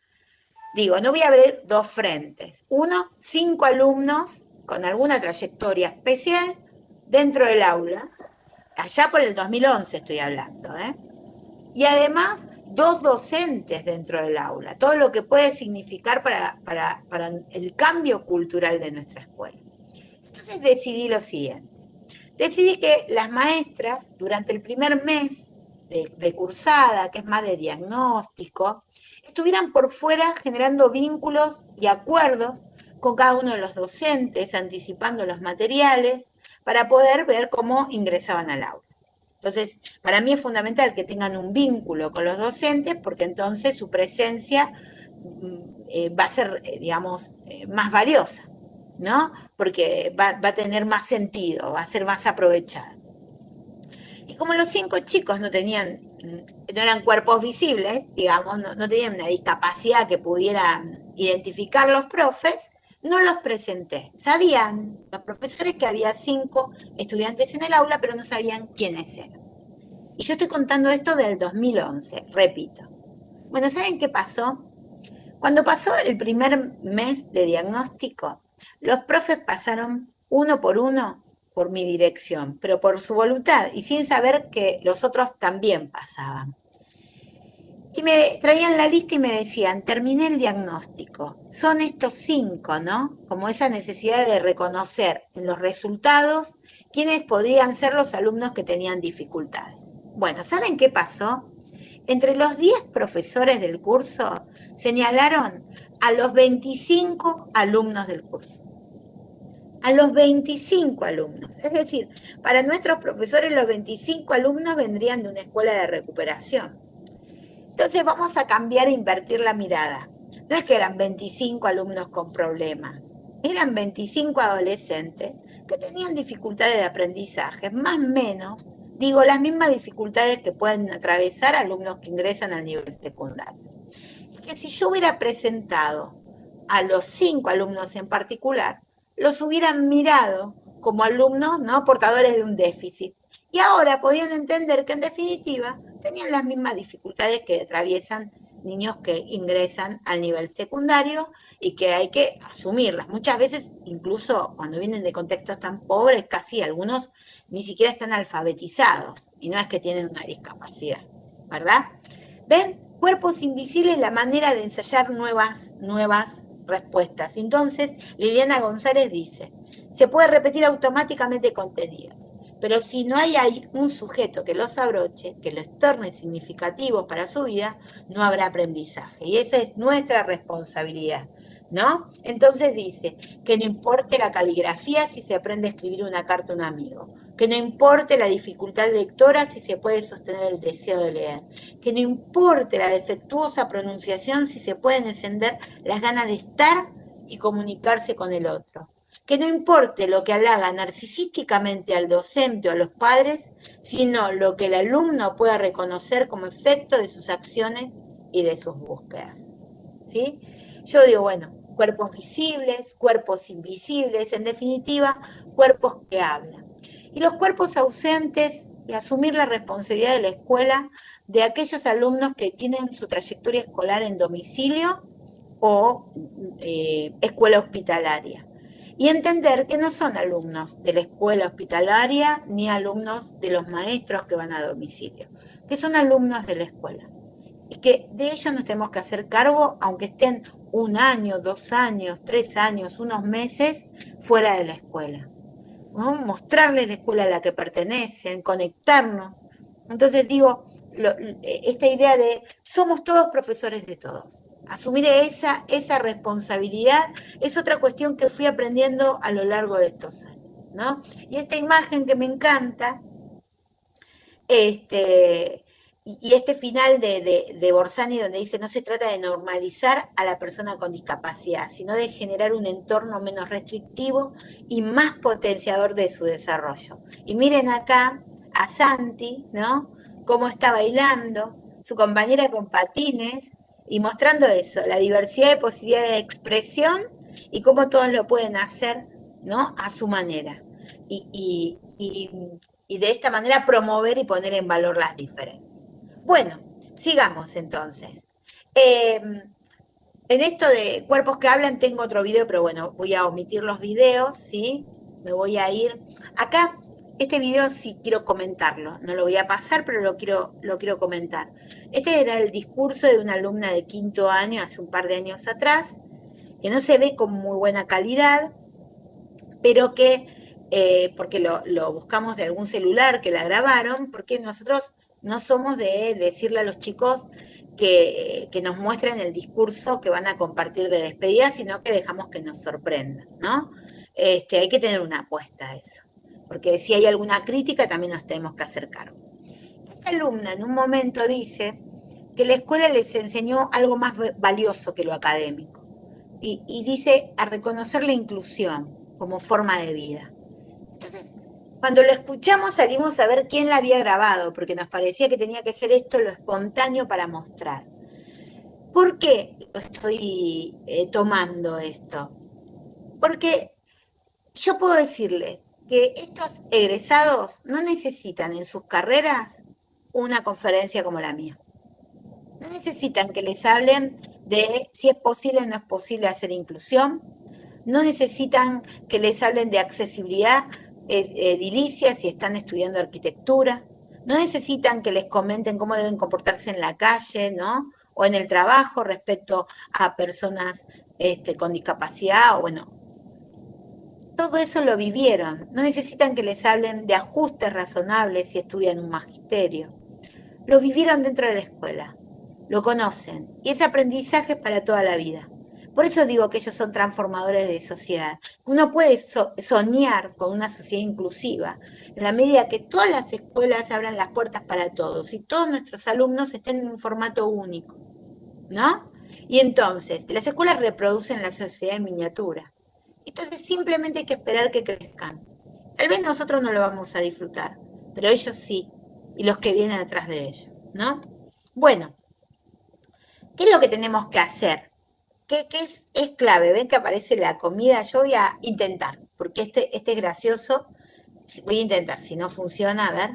Digo, no voy a abrir 2 frentes. Uno, 5 alumnos con alguna trayectoria especial dentro del aula, allá por el 2011 estoy hablando, ¿eh? Y además 2 docentes dentro del aula, todo lo que puede significar para el cambio cultural de nuestra escuela. Entonces decidí lo siguiente, decidí que las maestras durante el primer mes de cursada, que es más de diagnóstico, estuvieran por fuera generando vínculos y acuerdos con cada uno de los docentes, anticipando los materiales, para poder ver cómo ingresaban al aula. Entonces, para mí es fundamental que tengan un vínculo con los docentes, porque entonces su presencia va a ser, digamos, más valiosa, ¿no? Porque va a tener más sentido, va a ser más aprovechada. Y como los 5 chicos no eran cuerpos visibles, digamos, no tenían una discapacidad que pudieran identificar los profes, no los presenté. Sabían los profesores que había 5 estudiantes en el aula, pero no sabían quiénes eran. Y yo estoy contando esto del 2011, repito. Bueno, ¿saben qué pasó? Cuando pasó el primer mes de diagnóstico, los profes pasaron uno por mi dirección, pero por su voluntad y sin saber que los otros también pasaban. Y me traían la lista y me decían, terminé el diagnóstico. Son estos 5, ¿no? Como esa necesidad de reconocer en los resultados quiénes podrían ser los alumnos que tenían dificultades. Bueno, ¿saben qué pasó? Entre los 10 profesores del curso señalaron a los 25 alumnos del curso. A los 25 alumnos. Es decir, para nuestros profesores los 25 alumnos vendrían de una escuela de recuperación. Entonces vamos a cambiar e invertir la mirada. No es que eran 25 alumnos con problemas, eran 25 adolescentes que tenían dificultades de aprendizaje, más o menos, digo, las mismas dificultades que pueden atravesar alumnos que ingresan al nivel secundario. Es que si yo hubiera presentado a los 5 alumnos en particular, los hubieran mirado como alumnos no portadores de un déficit. Y ahora podían entender que en definitiva tenían las mismas dificultades que atraviesan niños que ingresan al nivel secundario y que hay que asumirlas. Muchas veces, incluso cuando vienen de contextos tan pobres, casi algunos ni siquiera están alfabetizados y no es que tienen una discapacidad, ¿verdad? ¿Ven? Cuerpos invisibles, la manera de ensayar nuevas respuestas. Entonces, Liliana González dice, se puede repetir automáticamente contenidos, pero si no hay un sujeto que los abroche, que los torne significativos para su vida, no habrá aprendizaje. Y esa es nuestra responsabilidad, ¿no? Entonces dice, que no importe la caligrafía si se aprende a escribir una carta a un amigo, que no importe la dificultad lectora si se puede sostener el deseo de leer, que no importe la defectuosa pronunciación si se pueden encender las ganas de estar y comunicarse con el otro, que no importe lo que halaga narcisísticamente al docente o a los padres, sino lo que el alumno pueda reconocer como efecto de sus acciones y de sus búsquedas, ¿sí? Yo digo, bueno, cuerpos visibles, cuerpos invisibles, en definitiva, cuerpos que hablan. Y los cuerpos ausentes, y asumir la responsabilidad de la escuela de aquellos alumnos que tienen su trayectoria escolar en domicilio o escuela hospitalaria. Y entender que no son alumnos de la escuela hospitalaria ni alumnos de los maestros que van a domicilio, que son alumnos de la escuela. Y que de ellos nos tenemos que hacer cargo, aunque estén 1 año, 2 años, 3 años, unos meses fuera de la escuela, ¿no? Mostrarles la escuela a la que pertenecen, conectarnos. Entonces digo, esta idea de somos todos profesores de todos. Asumir esa responsabilidad es otra cuestión que fui aprendiendo a lo largo de estos años, ¿no? Y esta imagen que me encanta, y este final de Borsani donde dice, no se trata de normalizar a la persona con discapacidad, sino de generar un entorno menos restrictivo y más potenciador de su desarrollo. Y miren acá a Santi, ¿no? Cómo está bailando, su compañera con patines, y mostrando eso, la diversidad de posibilidades de expresión y cómo todos lo pueden hacer, ¿no? A su manera. Y de esta manera promover y poner en valor las diferencias. Bueno, sigamos entonces. En esto de cuerpos que hablan tengo otro video, pero bueno, voy a omitir los videos, ¿sí? Me voy a ir. Acá este video sí quiero comentarlo, no lo voy a pasar, pero lo quiero comentar. Este era el discurso de una alumna de 5º año, hace un par de años atrás, que no se ve con muy buena calidad, pero que, porque lo buscamos de algún celular que la grabaron, porque nosotros no somos de decirle a los chicos que nos muestren el discurso que van a compartir de despedida, sino que dejamos que nos sorprendan, ¿no? Hay que tener una apuesta a eso, porque si hay alguna crítica también nos tenemos que hacer cargo. Esta alumna en un momento dice que la escuela les enseñó algo más valioso que lo académico, y dice a reconocer la inclusión como forma de vida. Entonces, cuando lo escuchamos salimos a ver quién la había grabado, porque nos parecía que tenía que ser esto lo espontáneo para mostrar. ¿Por qué lo estoy tomando esto? Porque yo puedo decirles que estos egresados no necesitan en sus carreras una conferencia como la mía. No necesitan que les hablen de si es posible o no es posible hacer inclusión. No necesitan que les hablen de accesibilidad edilicia si están estudiando arquitectura. No necesitan que les comenten cómo deben comportarse en la calle, ¿no? O en el trabajo respecto a personas con discapacidad, o bueno, todo eso lo vivieron. No necesitan que les hablen de ajustes razonables si estudian un magisterio. Lo vivieron dentro de la escuela, lo conocen, y ese aprendizaje es para toda la vida. Por eso digo que ellos son transformadores de sociedad. Uno puede soñar con una sociedad inclusiva en la medida que todas las escuelas abran las puertas para todos y todos nuestros alumnos estén en un formato único, ¿no? Y entonces, las escuelas reproducen la sociedad en miniatura. Entonces simplemente hay que esperar que crezcan. Tal vez nosotros no lo vamos a disfrutar, pero ellos sí, y los que vienen atrás de ellos, ¿no? Bueno, ¿qué es lo que tenemos que hacer? ¿Qué es clave? ¿Ven que aparece la comida? Yo voy a intentar, porque este es gracioso. Voy a intentar, si no funciona, a ver.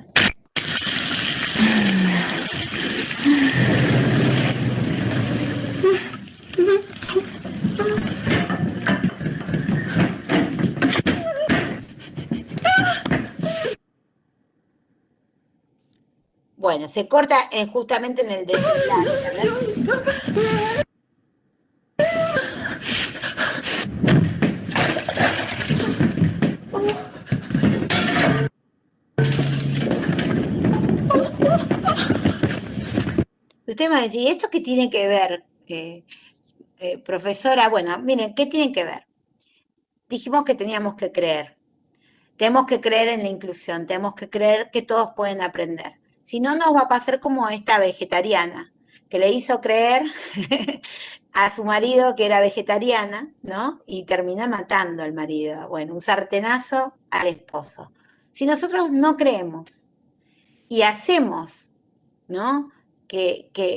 Bueno, se corta justamente en el desenlace, a ver. Usted me va a decir, ¿esto qué tiene que ver, profesora? Bueno, miren, ¿qué tiene que ver? Dijimos que teníamos que creer. Tenemos que creer en la inclusión, tenemos que creer que todos pueden aprender. Si no, nos va a pasar como esta vegetariana, que le hizo creer a su marido que era vegetariana, ¿no? Y termina matando al marido. Bueno, un sartenazo al esposo. Si nosotros no creemos y hacemos, ¿no?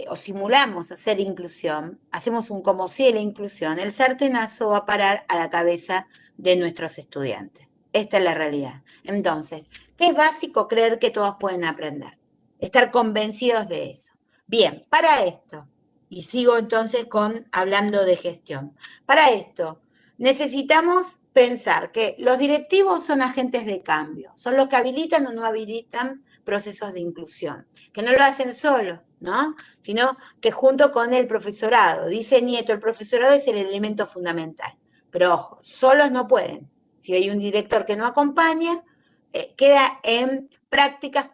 O simulamos hacer inclusión, hacemos un como si de la inclusión, el sartenazo va a parar a la cabeza de nuestros estudiantes. Esta es la realidad. Entonces, ¿qué es básico? Creer que todos pueden aprender. Estar convencidos de eso. Bien, para esto, y sigo entonces hablando de gestión. Para esto, necesitamos pensar que los directivos son agentes de cambio, son los que habilitan o no habilitan procesos de inclusión, que no lo hacen solos, ¿no? Sino que junto con el profesorado. Dice Nieto, el profesorado es el elemento fundamental. Pero ojo, solos no pueden. Si hay un director que no acompaña, queda en prácticas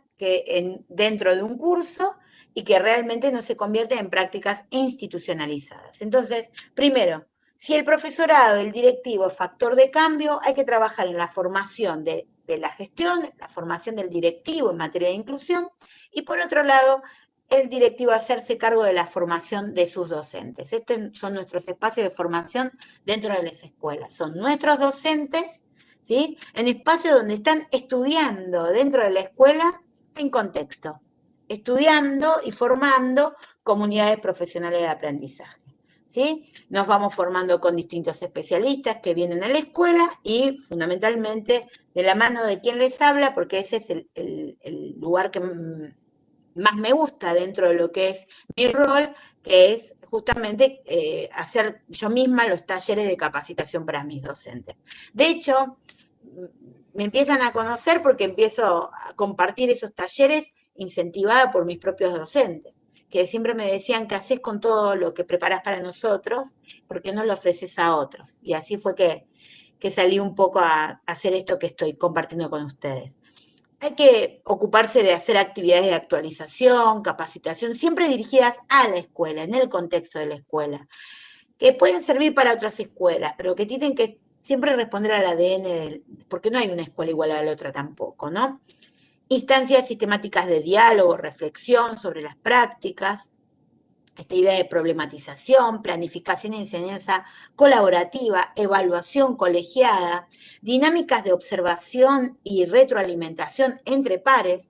dentro de un curso y que realmente no se convierte en prácticas institucionalizadas. Entonces, primero, si el profesorado, el directivo es factor de cambio, hay que trabajar en la formación de la gestión, la formación del directivo en materia de inclusión, y por otro lado, el directivo hacerse cargo de la formación de sus docentes. Estos son nuestros espacios de formación dentro de las escuelas. Son nuestros docentes, ¿sí? En espacios donde están estudiando dentro de la escuela en contexto, estudiando y formando comunidades profesionales de aprendizaje, ¿sí? Nos vamos formando con distintos especialistas que vienen a la escuela y fundamentalmente de la mano de quien les habla, porque ese es el lugar que más me gusta dentro de lo que es mi rol, que es justamente hacer yo misma los talleres de capacitación para mis docentes. De hecho, me empiezan a conocer porque empiezo a compartir esos talleres incentivada por mis propios docentes, que siempre me decían, ¿qué haces con todo lo que preparás para nosotros? ¿Por qué no lo ofreces a otros? Y así fue que salí un poco a hacer esto que estoy compartiendo con ustedes. Hay que ocuparse de hacer actividades de actualización, capacitación, siempre dirigidas a la escuela, en el contexto de la escuela, que pueden servir para otras escuelas, pero que tienen que siempre responder al ADN, porque no hay una escuela igual a la otra tampoco, ¿no? Instancias sistemáticas de diálogo, reflexión sobre las prácticas, esta idea de problematización, planificación y enseñanza colaborativa, evaluación colegiada, dinámicas de observación y retroalimentación entre pares,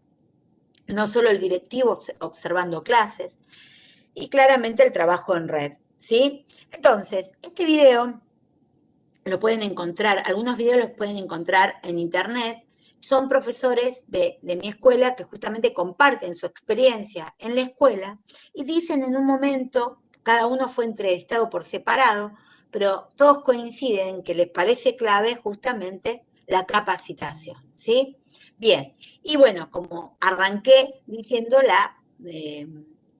no solo el directivo observando clases, y claramente el trabajo en red, ¿sí? Entonces, este video lo pueden encontrar, algunos videos los pueden encontrar en internet, son profesores de mi escuela que justamente comparten su experiencia en la escuela y dicen en un momento, cada uno fue entrevistado por separado, pero todos coinciden en que les parece clave justamente la capacitación, ¿sí? Bien, y bueno, como arranqué diciendo la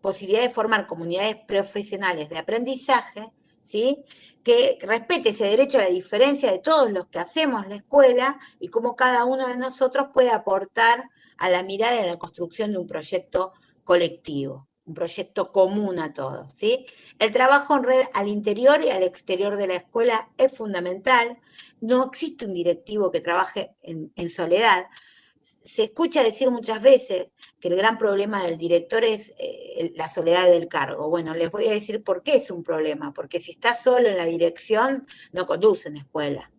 posibilidad de formar comunidades profesionales de aprendizaje, ¿sí? Que respete ese derecho a la diferencia de todos los que hacemos la escuela y cómo cada uno de nosotros puede aportar a la mirada en la construcción de un proyecto colectivo, un proyecto común a todos, ¿sí? El trabajo en red al interior y al exterior de la escuela es fundamental. No existe un directivo que trabaje en soledad. Se escucha decir muchas veces que el gran problema del director es la soledad del cargo. Bueno, les voy a decir por qué es un problema, porque si está solo en la dirección, no conduce una escuela.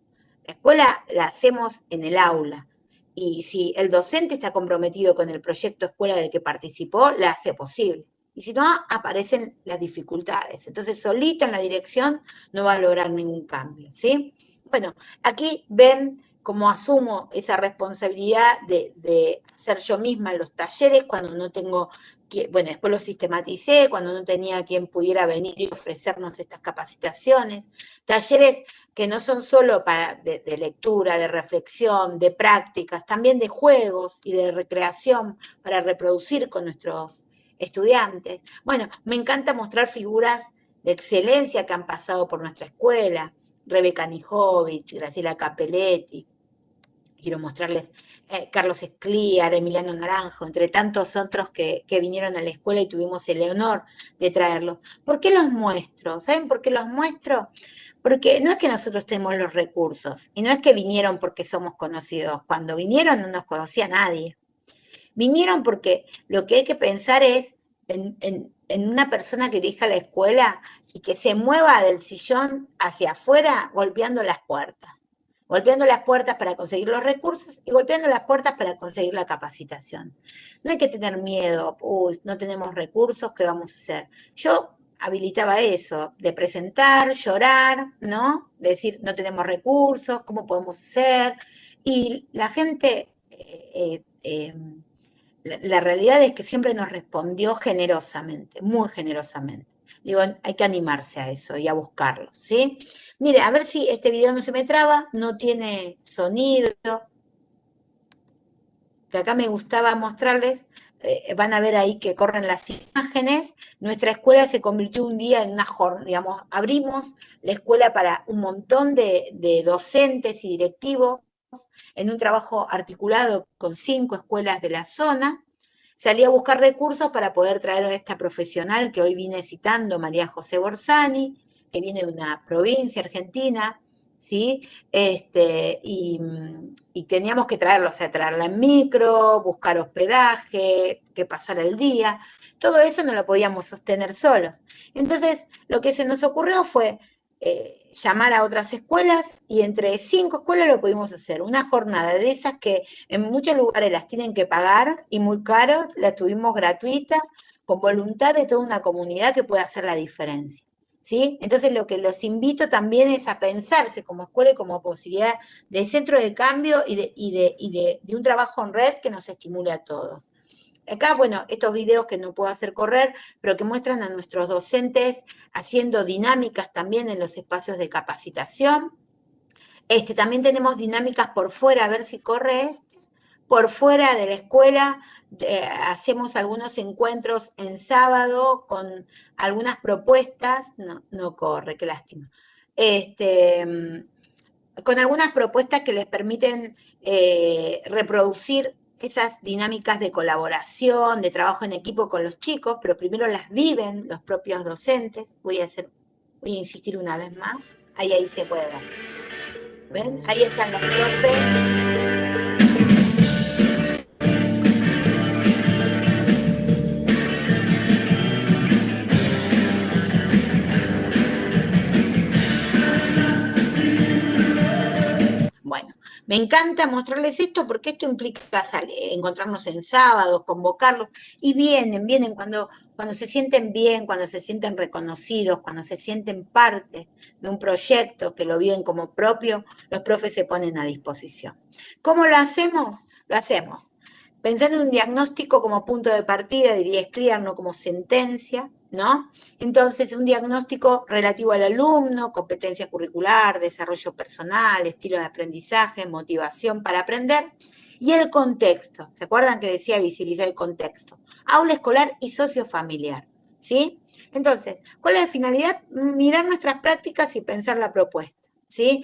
La escuela la hacemos en el aula, y si el docente está comprometido con el proyecto escuela del que participó, la hace posible. Y si no, aparecen las dificultades. Entonces, solito en la dirección no va a lograr ningún cambio, ¿sí? Bueno, aquí ven cómo asumo esa responsabilidad de hacer yo misma los talleres cuando no tengo, bueno, después los sistematicé, cuando no tenía quien pudiera venir y ofrecernos estas capacitaciones, talleres que no son solo de lectura, de reflexión, de prácticas, también de juegos y de recreación para reproducir con nuestros estudiantes. Bueno, me encanta mostrar figuras de excelencia que han pasado por nuestra escuela, Rebeca Nijovic, Graciela Capelletti, quiero mostrarles Carlos Escliar, Emiliano Naranjo, entre tantos otros que vinieron a la escuela y tuvimos el honor de traerlos. ¿Por qué los muestro? ¿Saben por qué los muestro? Porque no es que nosotros tenemos los recursos, y no es que vinieron porque somos conocidos. Cuando vinieron no nos conocía nadie. Vinieron porque lo que hay que pensar es en una persona que dirija la escuela y que se mueva del sillón hacia afuera golpeando las puertas. Golpeando las puertas para conseguir los recursos y golpeando las puertas para conseguir la capacitación. No hay que tener miedo, uy, no tenemos recursos, ¿qué vamos a hacer? Yo habilitaba eso, de presentar, llorar, ¿no? Decir, no tenemos recursos, ¿cómo podemos hacer? Y la gente, la realidad es que siempre nos respondió generosamente, muy generosamente. Digo, hay que animarse a eso y a buscarlo, ¿sí? Mire, a ver si este video no se me traba, no tiene sonido, que acá me gustaba mostrarles, van a ver ahí que corren las imágenes. Nuestra escuela se convirtió un día en una jornada, digamos, abrimos la escuela para un montón de docentes y directivos en un trabajo articulado con 5 escuelas de la zona. Salí a buscar recursos para poder traer a esta profesional que hoy vine citando, María José Borsani, que viene de una provincia argentina, ¿sí? Y teníamos que traerla, o sea, traerla en micro, buscar hospedaje, que pasara el día. Todo eso no lo podíamos sostener solos. Entonces, lo que se nos ocurrió fue llamar a otras escuelas, y entre 5 escuelas lo pudimos hacer. Una jornada de esas que en muchos lugares las tienen que pagar y muy caros, las tuvimos gratuitas, con voluntad de toda una comunidad que puede hacer la diferencia, ¿sí? Entonces lo que los invito también es a pensarse como escuela y como posibilidad de centro de cambio y de un trabajo en red que nos estimule a todos. Acá, bueno, estos videos que no puedo hacer correr, pero que muestran a nuestros docentes haciendo dinámicas también en los espacios de capacitación. También tenemos dinámicas por fuera, a ver si corre por fuera de la escuela. Hacemos algunos encuentros en sábado con algunas propuestas, no corre, qué lástima, con algunas propuestas que les permiten reproducir esas dinámicas de colaboración, de trabajo en equipo con los chicos, pero primero las viven los propios docentes. Voy a insistir una vez más, ahí se puede ver. ¿Ven? Ahí están los profes. Bueno, me encanta mostrarles esto porque esto implica encontrarnos en sábados, convocarlos, y vienen cuando se sienten bien, cuando se sienten reconocidos, cuando se sienten parte de un proyecto que lo viven como propio, los profes se ponen a disposición. ¿Cómo lo hacemos? Lo hacemos pensando en un diagnóstico como punto de partida, diría Scliar, no como sentencia, ¿no? Entonces, un diagnóstico relativo al alumno, competencia curricular, desarrollo personal, estilo de aprendizaje, motivación para aprender, y el contexto. ¿Se acuerdan que decía visibilizar el contexto? Aula escolar y sociofamiliar, ¿sí? Entonces, ¿cuál es la finalidad? Mirar nuestras prácticas y pensar la propuesta, ¿sí?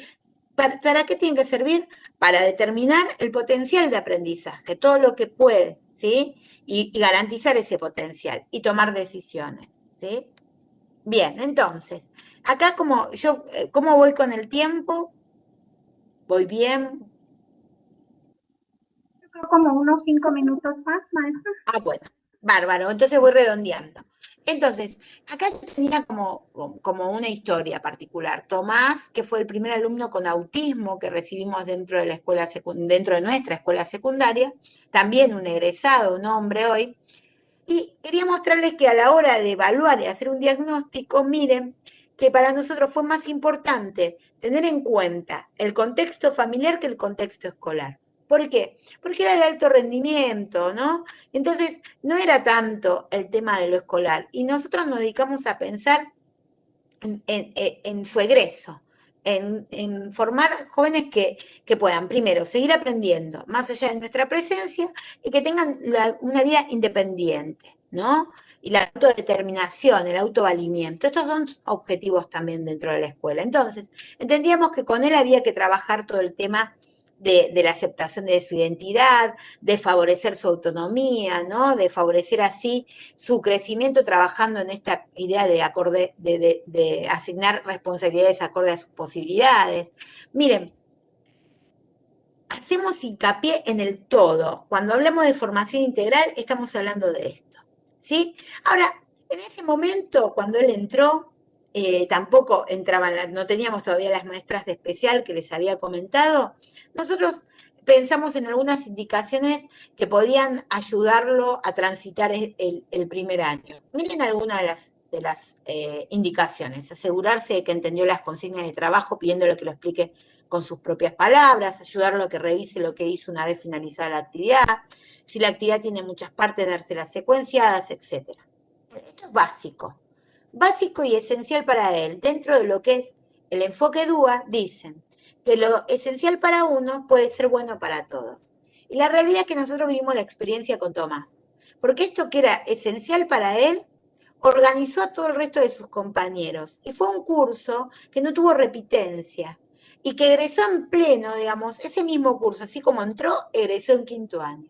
¿Para qué tiene que servir? Para determinar el potencial de aprendizaje, todo lo que puede, ¿sí? Y garantizar ese potencial y tomar decisiones, ¿sí? Bien, entonces, acá ¿cómo voy con el tiempo? ¿Voy bien? Yo creo como unos 5 minutos más, maestra. Ah, bueno, bárbaro, entonces voy redondeando. Entonces, acá yo tenía como una historia particular. Tomás, que fue el primer alumno con autismo que recibimos dentro de dentro de nuestra escuela secundaria, también un egresado, un hombre hoy, y quería mostrarles que a la hora de evaluar y hacer un diagnóstico, miren que para nosotros fue más importante tener en cuenta el contexto familiar que el contexto escolar. ¿Por qué? Porque era de alto rendimiento, ¿no? Entonces, no era tanto el tema de lo escolar. Y nosotros nos dedicamos a pensar en su egreso, en formar jóvenes que puedan, primero, seguir aprendiendo más allá de nuestra presencia y que tengan una vida independiente, ¿no? Y la autodeterminación, el autovalimiento. Estos son objetivos también dentro de la escuela. Entonces, entendíamos que con él había que trabajar todo el tema de la aceptación de su identidad, de favorecer su autonomía, ¿no? De favorecer así su crecimiento trabajando en esta idea de asignar responsabilidades acorde a sus posibilidades. Miren, hacemos hincapié en el todo. Cuando hablamos de formación integral, estamos hablando de esto, ¿sí? Ahora, en ese momento, cuando él entró, tampoco entraban, no teníamos todavía las maestras de especial que les había comentado. Nosotros pensamos en algunas indicaciones que podían ayudarlo a transitar el primer año. Miren algunas de las indicaciones. Asegurarse de que entendió las consignas de trabajo, pidiéndole que lo explique con sus propias palabras, ayudarlo a que revise lo que hizo una vez finalizada la actividad, si la actividad tiene muchas partes, dárselas secuenciadas, etc. Esto es básico y esencial para él. Dentro de lo que es el enfoque DUA, dicen que lo esencial para uno puede ser bueno para todos. Y la realidad es que nosotros vivimos la experiencia con Tomás, porque esto que era esencial para él, organizó a todo el resto de sus compañeros. Y fue un curso que no tuvo repitencia, y que egresó en pleno, digamos, ese mismo curso, así como entró, egresó en quinto año.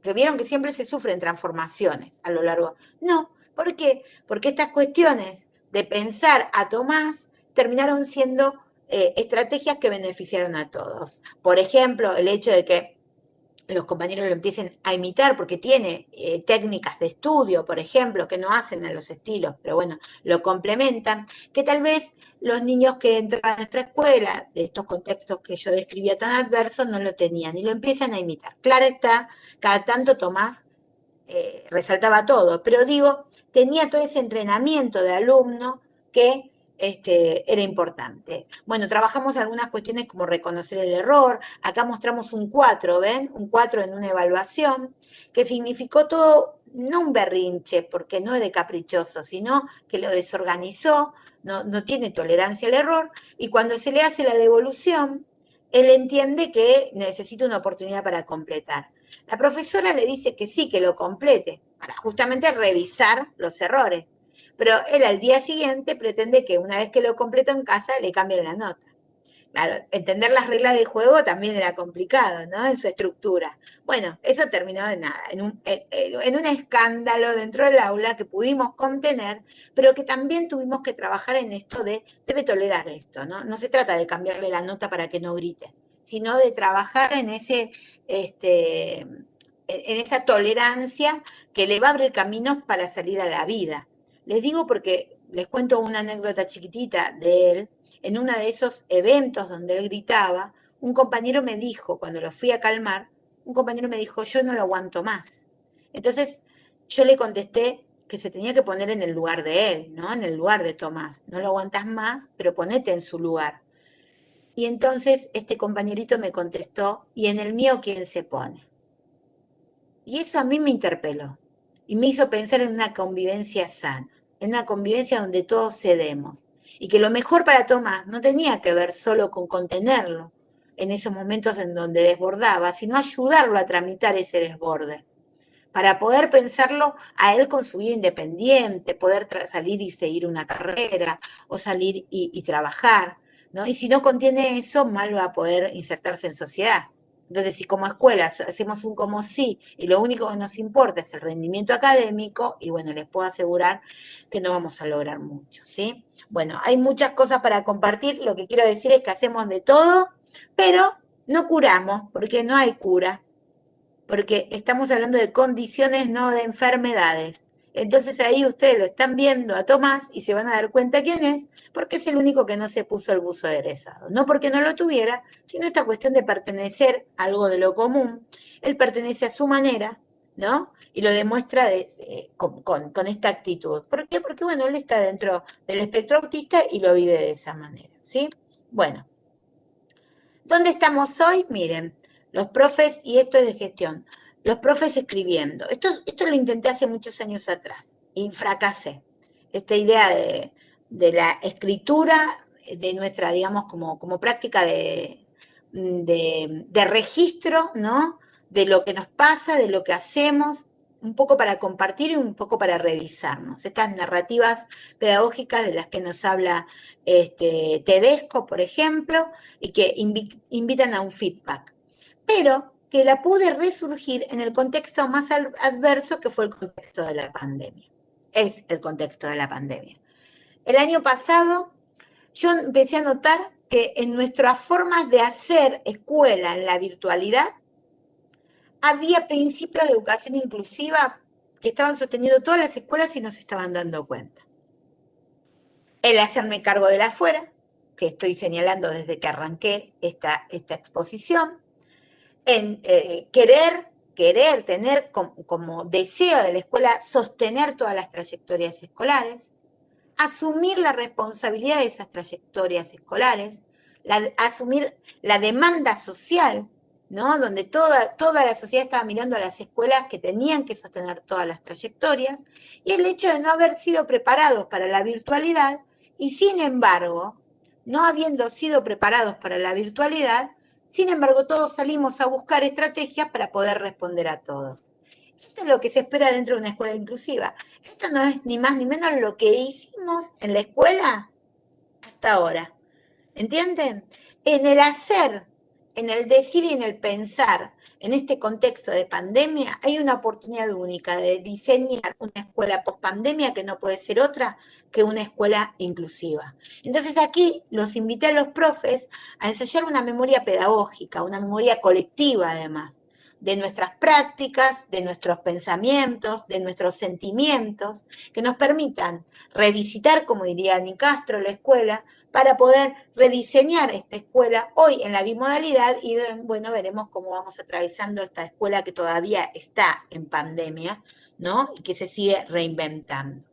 Que vieron que siempre se sufren transformaciones a lo largo. No, ¿por qué? Porque estas cuestiones de pensar a Tomás terminaron siendo estrategias que beneficiaron a todos. Por ejemplo, el hecho de que los compañeros lo empiecen a imitar porque tiene técnicas de estudio, por ejemplo, que no hacen a los estilos, pero bueno, lo complementan, que tal vez los niños que entran a nuestra escuela, de estos contextos que yo describía tan adversos, no lo tenían y lo empiezan a imitar. Claro está, cada tanto Tomás resaltaba todo, pero digo, tenía todo ese entrenamiento de alumno que era importante. Bueno, trabajamos algunas cuestiones como reconocer el error. Acá mostramos un 4, ¿ven? Un 4 en una evaluación, que significó todo no un berrinche, porque no es de caprichoso, sino que lo desorganizó, no tiene tolerancia al error, y cuando se le hace la devolución, él entiende que necesita una oportunidad para completar. La profesora le dice que sí, que lo complete, para justamente revisar los errores. Pero él al día siguiente pretende que una vez que lo completó en casa, le cambien la nota. Claro, entender las reglas del juego también era complicado, ¿no? En su estructura. Bueno, eso terminó de nada, en un escándalo dentro del aula que pudimos contener, pero que también tuvimos que trabajar en esto de, debe tolerar esto, ¿no? No se trata de cambiarle la nota para que no grite, sino de trabajar en en esa tolerancia que le va a abrir caminos para salir a la vida. Les digo porque les cuento una anécdota chiquitita de él. En uno de esos eventos donde él gritaba, un compañero me dijo, cuando lo fui a calmar, un compañero me dijo, yo no lo aguanto más. Entonces yo le contesté que se tenía que poner en el lugar de él, ¿no? En el lugar de Tomás. No lo aguantas más, pero ponete en su lugar. Y entonces este compañerito me contestó, ¿y en el mío quién se pone? Y eso a mí me interpeló y me hizo pensar en una convivencia sana, en una convivencia donde todos cedemos. Y que lo mejor para Tomás no tenía que ver solo con contenerlo en esos momentos en donde desbordaba, sino ayudarlo a tramitar ese desborde, para poder pensarlo a él con su vida independiente, poder salir y seguir una carrera, o salir y trabajar, ¿no? Y si no contiene eso, mal va a poder insertarse en sociedad. Entonces, si como escuela hacemos un como sí y lo único que nos importa es el rendimiento académico, y bueno, les puedo asegurar que no vamos a lograr mucho, ¿sí? Bueno, hay muchas cosas para compartir, lo que quiero decir es que hacemos de todo, pero no curamos, porque no hay cura, porque estamos hablando de condiciones, no de enfermedades. Entonces ahí ustedes lo están viendo a Tomás y se van a dar cuenta quién es, porque es el único que no se puso el buzo aderezado. No porque no lo tuviera, sino esta cuestión de pertenecer a algo de lo común. Él pertenece a su manera, ¿no? Y lo demuestra con esta actitud. ¿Por qué? Porque, bueno, él está dentro del espectro autista y lo vive de esa manera, ¿sí? Bueno, ¿dónde estamos hoy? Miren, los profes, y esto es de gestión, los profes escribiendo. Esto lo intenté hace muchos años atrás y fracasé. Esta idea de la escritura, de nuestra, digamos, como práctica de registro, ¿no? De lo que nos pasa, de lo que hacemos, un poco para compartir y un poco para revisarnos. Estas narrativas pedagógicas de las que nos habla Tedesco, por ejemplo, y que invitan a un feedback. Pero que la pude resurgir en el contexto más adverso, que fue el contexto de la pandemia. Es el contexto de la pandemia. El año pasado yo empecé a notar que en nuestras formas de hacer escuela en la virtualidad había principios de educación inclusiva que estaban sosteniendo todas las escuelas y no se estaban dando cuenta. El hacerme cargo de la afuera, que estoy señalando desde que arranqué esta exposición, en querer tener como deseo de la escuela sostener todas las trayectorias escolares, asumir la responsabilidad de esas trayectorias escolares, asumir la demanda social, ¿no? Donde toda la sociedad estaba mirando a las escuelas que tenían que sostener todas las trayectorias, y el hecho de no haber sido preparados para la virtualidad, y sin embargo, no habiendo sido preparados para la virtualidad, sin embargo, todos salimos a buscar estrategias para poder responder a todos. Esto es lo que se espera dentro de una escuela inclusiva. Esto no es ni más ni menos lo que hicimos en la escuela hasta ahora. ¿Entienden? En el hacer, en el decir y en el pensar, en este contexto de pandemia, hay una oportunidad única de diseñar una escuela post-pandemia que no puede ser otra que una escuela inclusiva. Entonces aquí los invité a los profes a ensayar una memoria pedagógica, una memoria colectiva además, de nuestras prácticas, de nuestros pensamientos, de nuestros sentimientos, que nos permitan revisitar, como diría Ani Castro, la escuela, para poder rediseñar esta escuela hoy en la bimodalidad y, bueno, veremos cómo vamos atravesando esta escuela que todavía está en pandemia, ¿no? Y que se sigue reinventando.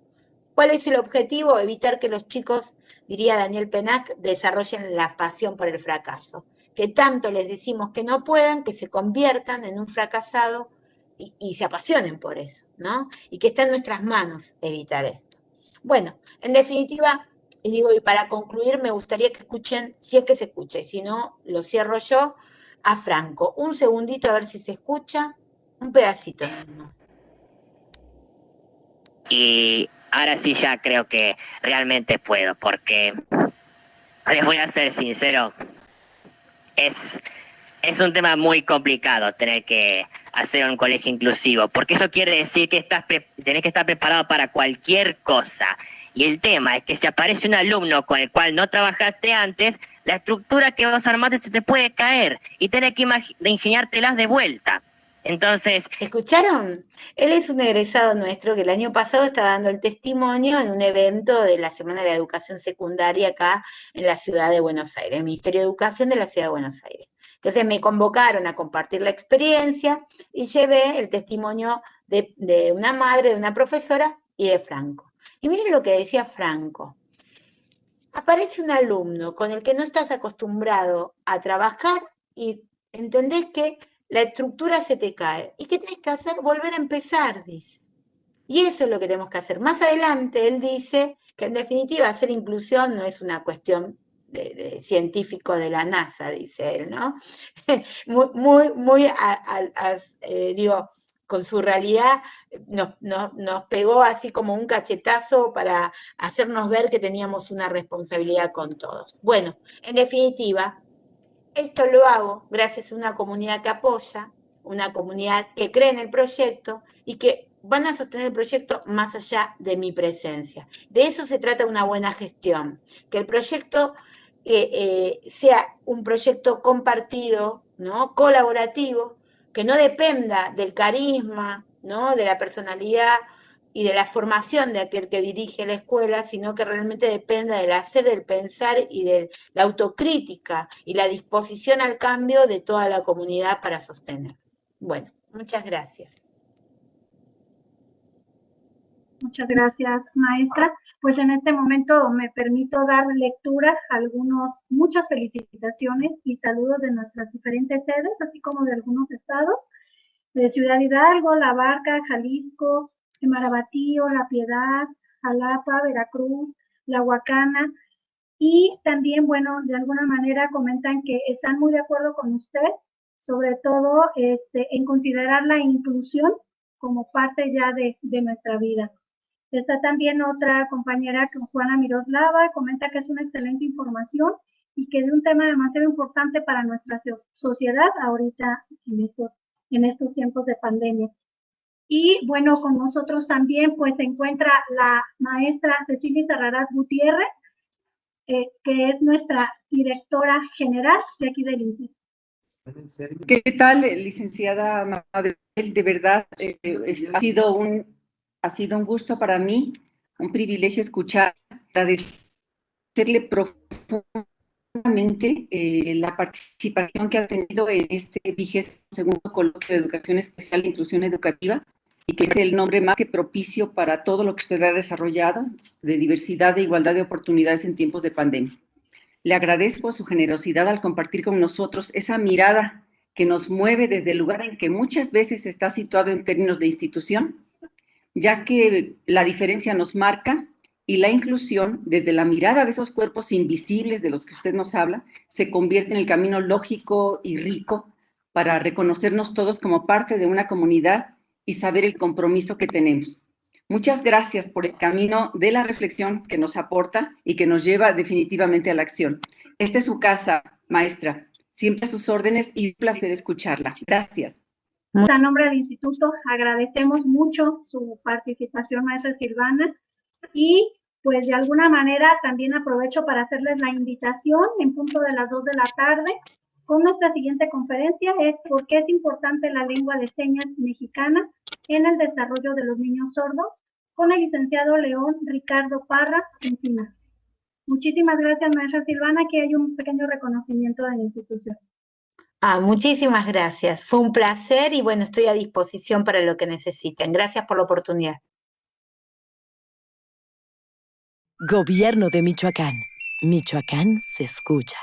¿Cuál es el objetivo? Evitar que los chicos, diría Daniel Penac, desarrollen la pasión por el fracaso. Que tanto les decimos que no puedan, que se conviertan en un fracasado y se apasionen por eso, ¿no? Y que está en nuestras manos evitar esto. Bueno, en definitiva, y digo, y para concluir, me gustaría que escuchen, si es que se escucha, y si no, lo cierro yo, a Franco. Un segundito a ver si se escucha, un pedacito nomás. Y ahora sí ya creo que realmente puedo, porque les voy a ser sincero, es un tema muy complicado tener que hacer un colegio inclusivo, porque eso quiere decir que tenés que estar preparado para cualquier cosa. Y el tema es que si aparece un alumno con el cual no trabajaste antes, la estructura que vos armaste se te puede caer y tenés que ingeniártelas de vuelta. Entonces, ¿escucharon? Él es un egresado nuestro que el año pasado estaba dando el testimonio en un evento de la Semana de la Educación Secundaria acá en la ciudad de Buenos Aires, el Ministerio de Educación de la ciudad de Buenos Aires. Entonces me convocaron a compartir la experiencia y llevé el testimonio de una madre, de una profesora y de Franco. Y miren lo que decía Franco. Aparece un alumno con el que no estás acostumbrado a trabajar y entendés que la estructura se te cae. ¿Y qué tenés que hacer? Volver a empezar, dice. Y eso es lo que tenemos que hacer. Más adelante él dice que en definitiva hacer inclusión no es una cuestión de científicos de la NASA, dice él, ¿no? muy digo, con su realidad nos pegó así como un cachetazo para hacernos ver que teníamos una responsabilidad con todos. Bueno, en definitiva, esto lo hago gracias a una comunidad que apoya, una comunidad que cree en el proyecto y que van a sostener el proyecto más allá de mi presencia. De eso se trata una buena gestión, que el proyecto sea un proyecto compartido, ¿no? Colaborativo, que no dependa del carisma, ¿no? De la personalidad y de la formación de aquel que dirige la escuela, sino que realmente dependa del hacer, del pensar y de la autocrítica y la disposición al cambio de toda la comunidad para sostener. Bueno, muchas gracias. Muchas gracias, maestra. Pues en este momento me permito dar lectura a muchas felicitaciones y saludos de nuestras diferentes sedes, así como de algunos estados, de Ciudad Hidalgo, La Barca, Jalisco, Marabatío, La Piedad, Jalapa, Veracruz, La Huacana, y también, bueno, de alguna manera comentan que están muy de acuerdo con usted, sobre todo en considerar la inclusión como parte ya de nuestra vida. Está también otra compañera, Juana Miroslava, comenta que es una excelente información y que es un tema demasiado importante para nuestra sociedad ahorita en estos tiempos de pandemia. Y bueno, con nosotros también pues se encuentra la maestra Cecilia Terraraz Gutiérrez, que es nuestra directora general de aquí del INSI. ¿Qué tal, licenciada Mabel? De verdad, ha sido un gusto para mí, un privilegio escuchar, agradecerle profundamente la participación que ha tenido en este 22º coloquio de Educación Especial e Inclusión Educativa, y que es el nombre más que propicio para todo lo que usted ha desarrollado de diversidad e igualdad de oportunidades en tiempos de pandemia. Le agradezco su generosidad al compartir con nosotros esa mirada que nos mueve desde el lugar en que muchas veces está situado en términos de institución, ya que la diferencia nos marca y la inclusión, desde la mirada de esos cuerpos invisibles de los que usted nos habla, se convierte en el camino lógico y rico para reconocernos todos como parte de una comunidad y saber el compromiso que tenemos. Muchas gracias por el camino de la reflexión que nos aporta y que nos lleva definitivamente a la acción. Esta es su casa, maestra. Siempre a sus órdenes y un placer escucharla. Gracias. A nombre del instituto agradecemos mucho su participación, maestra Silvana, y pues de alguna manera también aprovecho para hacerles la invitación en punto de las 2 de la tarde con nuestra siguiente conferencia, es ¿por qué es importante la lengua de señas mexicana en el desarrollo de los niños sordos?, con el licenciado León Ricardo Parra Encina. Muchísimas gracias, maestra Silvana, que hay un pequeño reconocimiento de la institución. Muchísimas gracias. Fue un placer y bueno, estoy a disposición para lo que necesiten. Gracias por la oportunidad. Gobierno de Michoacán. Michoacán se escucha.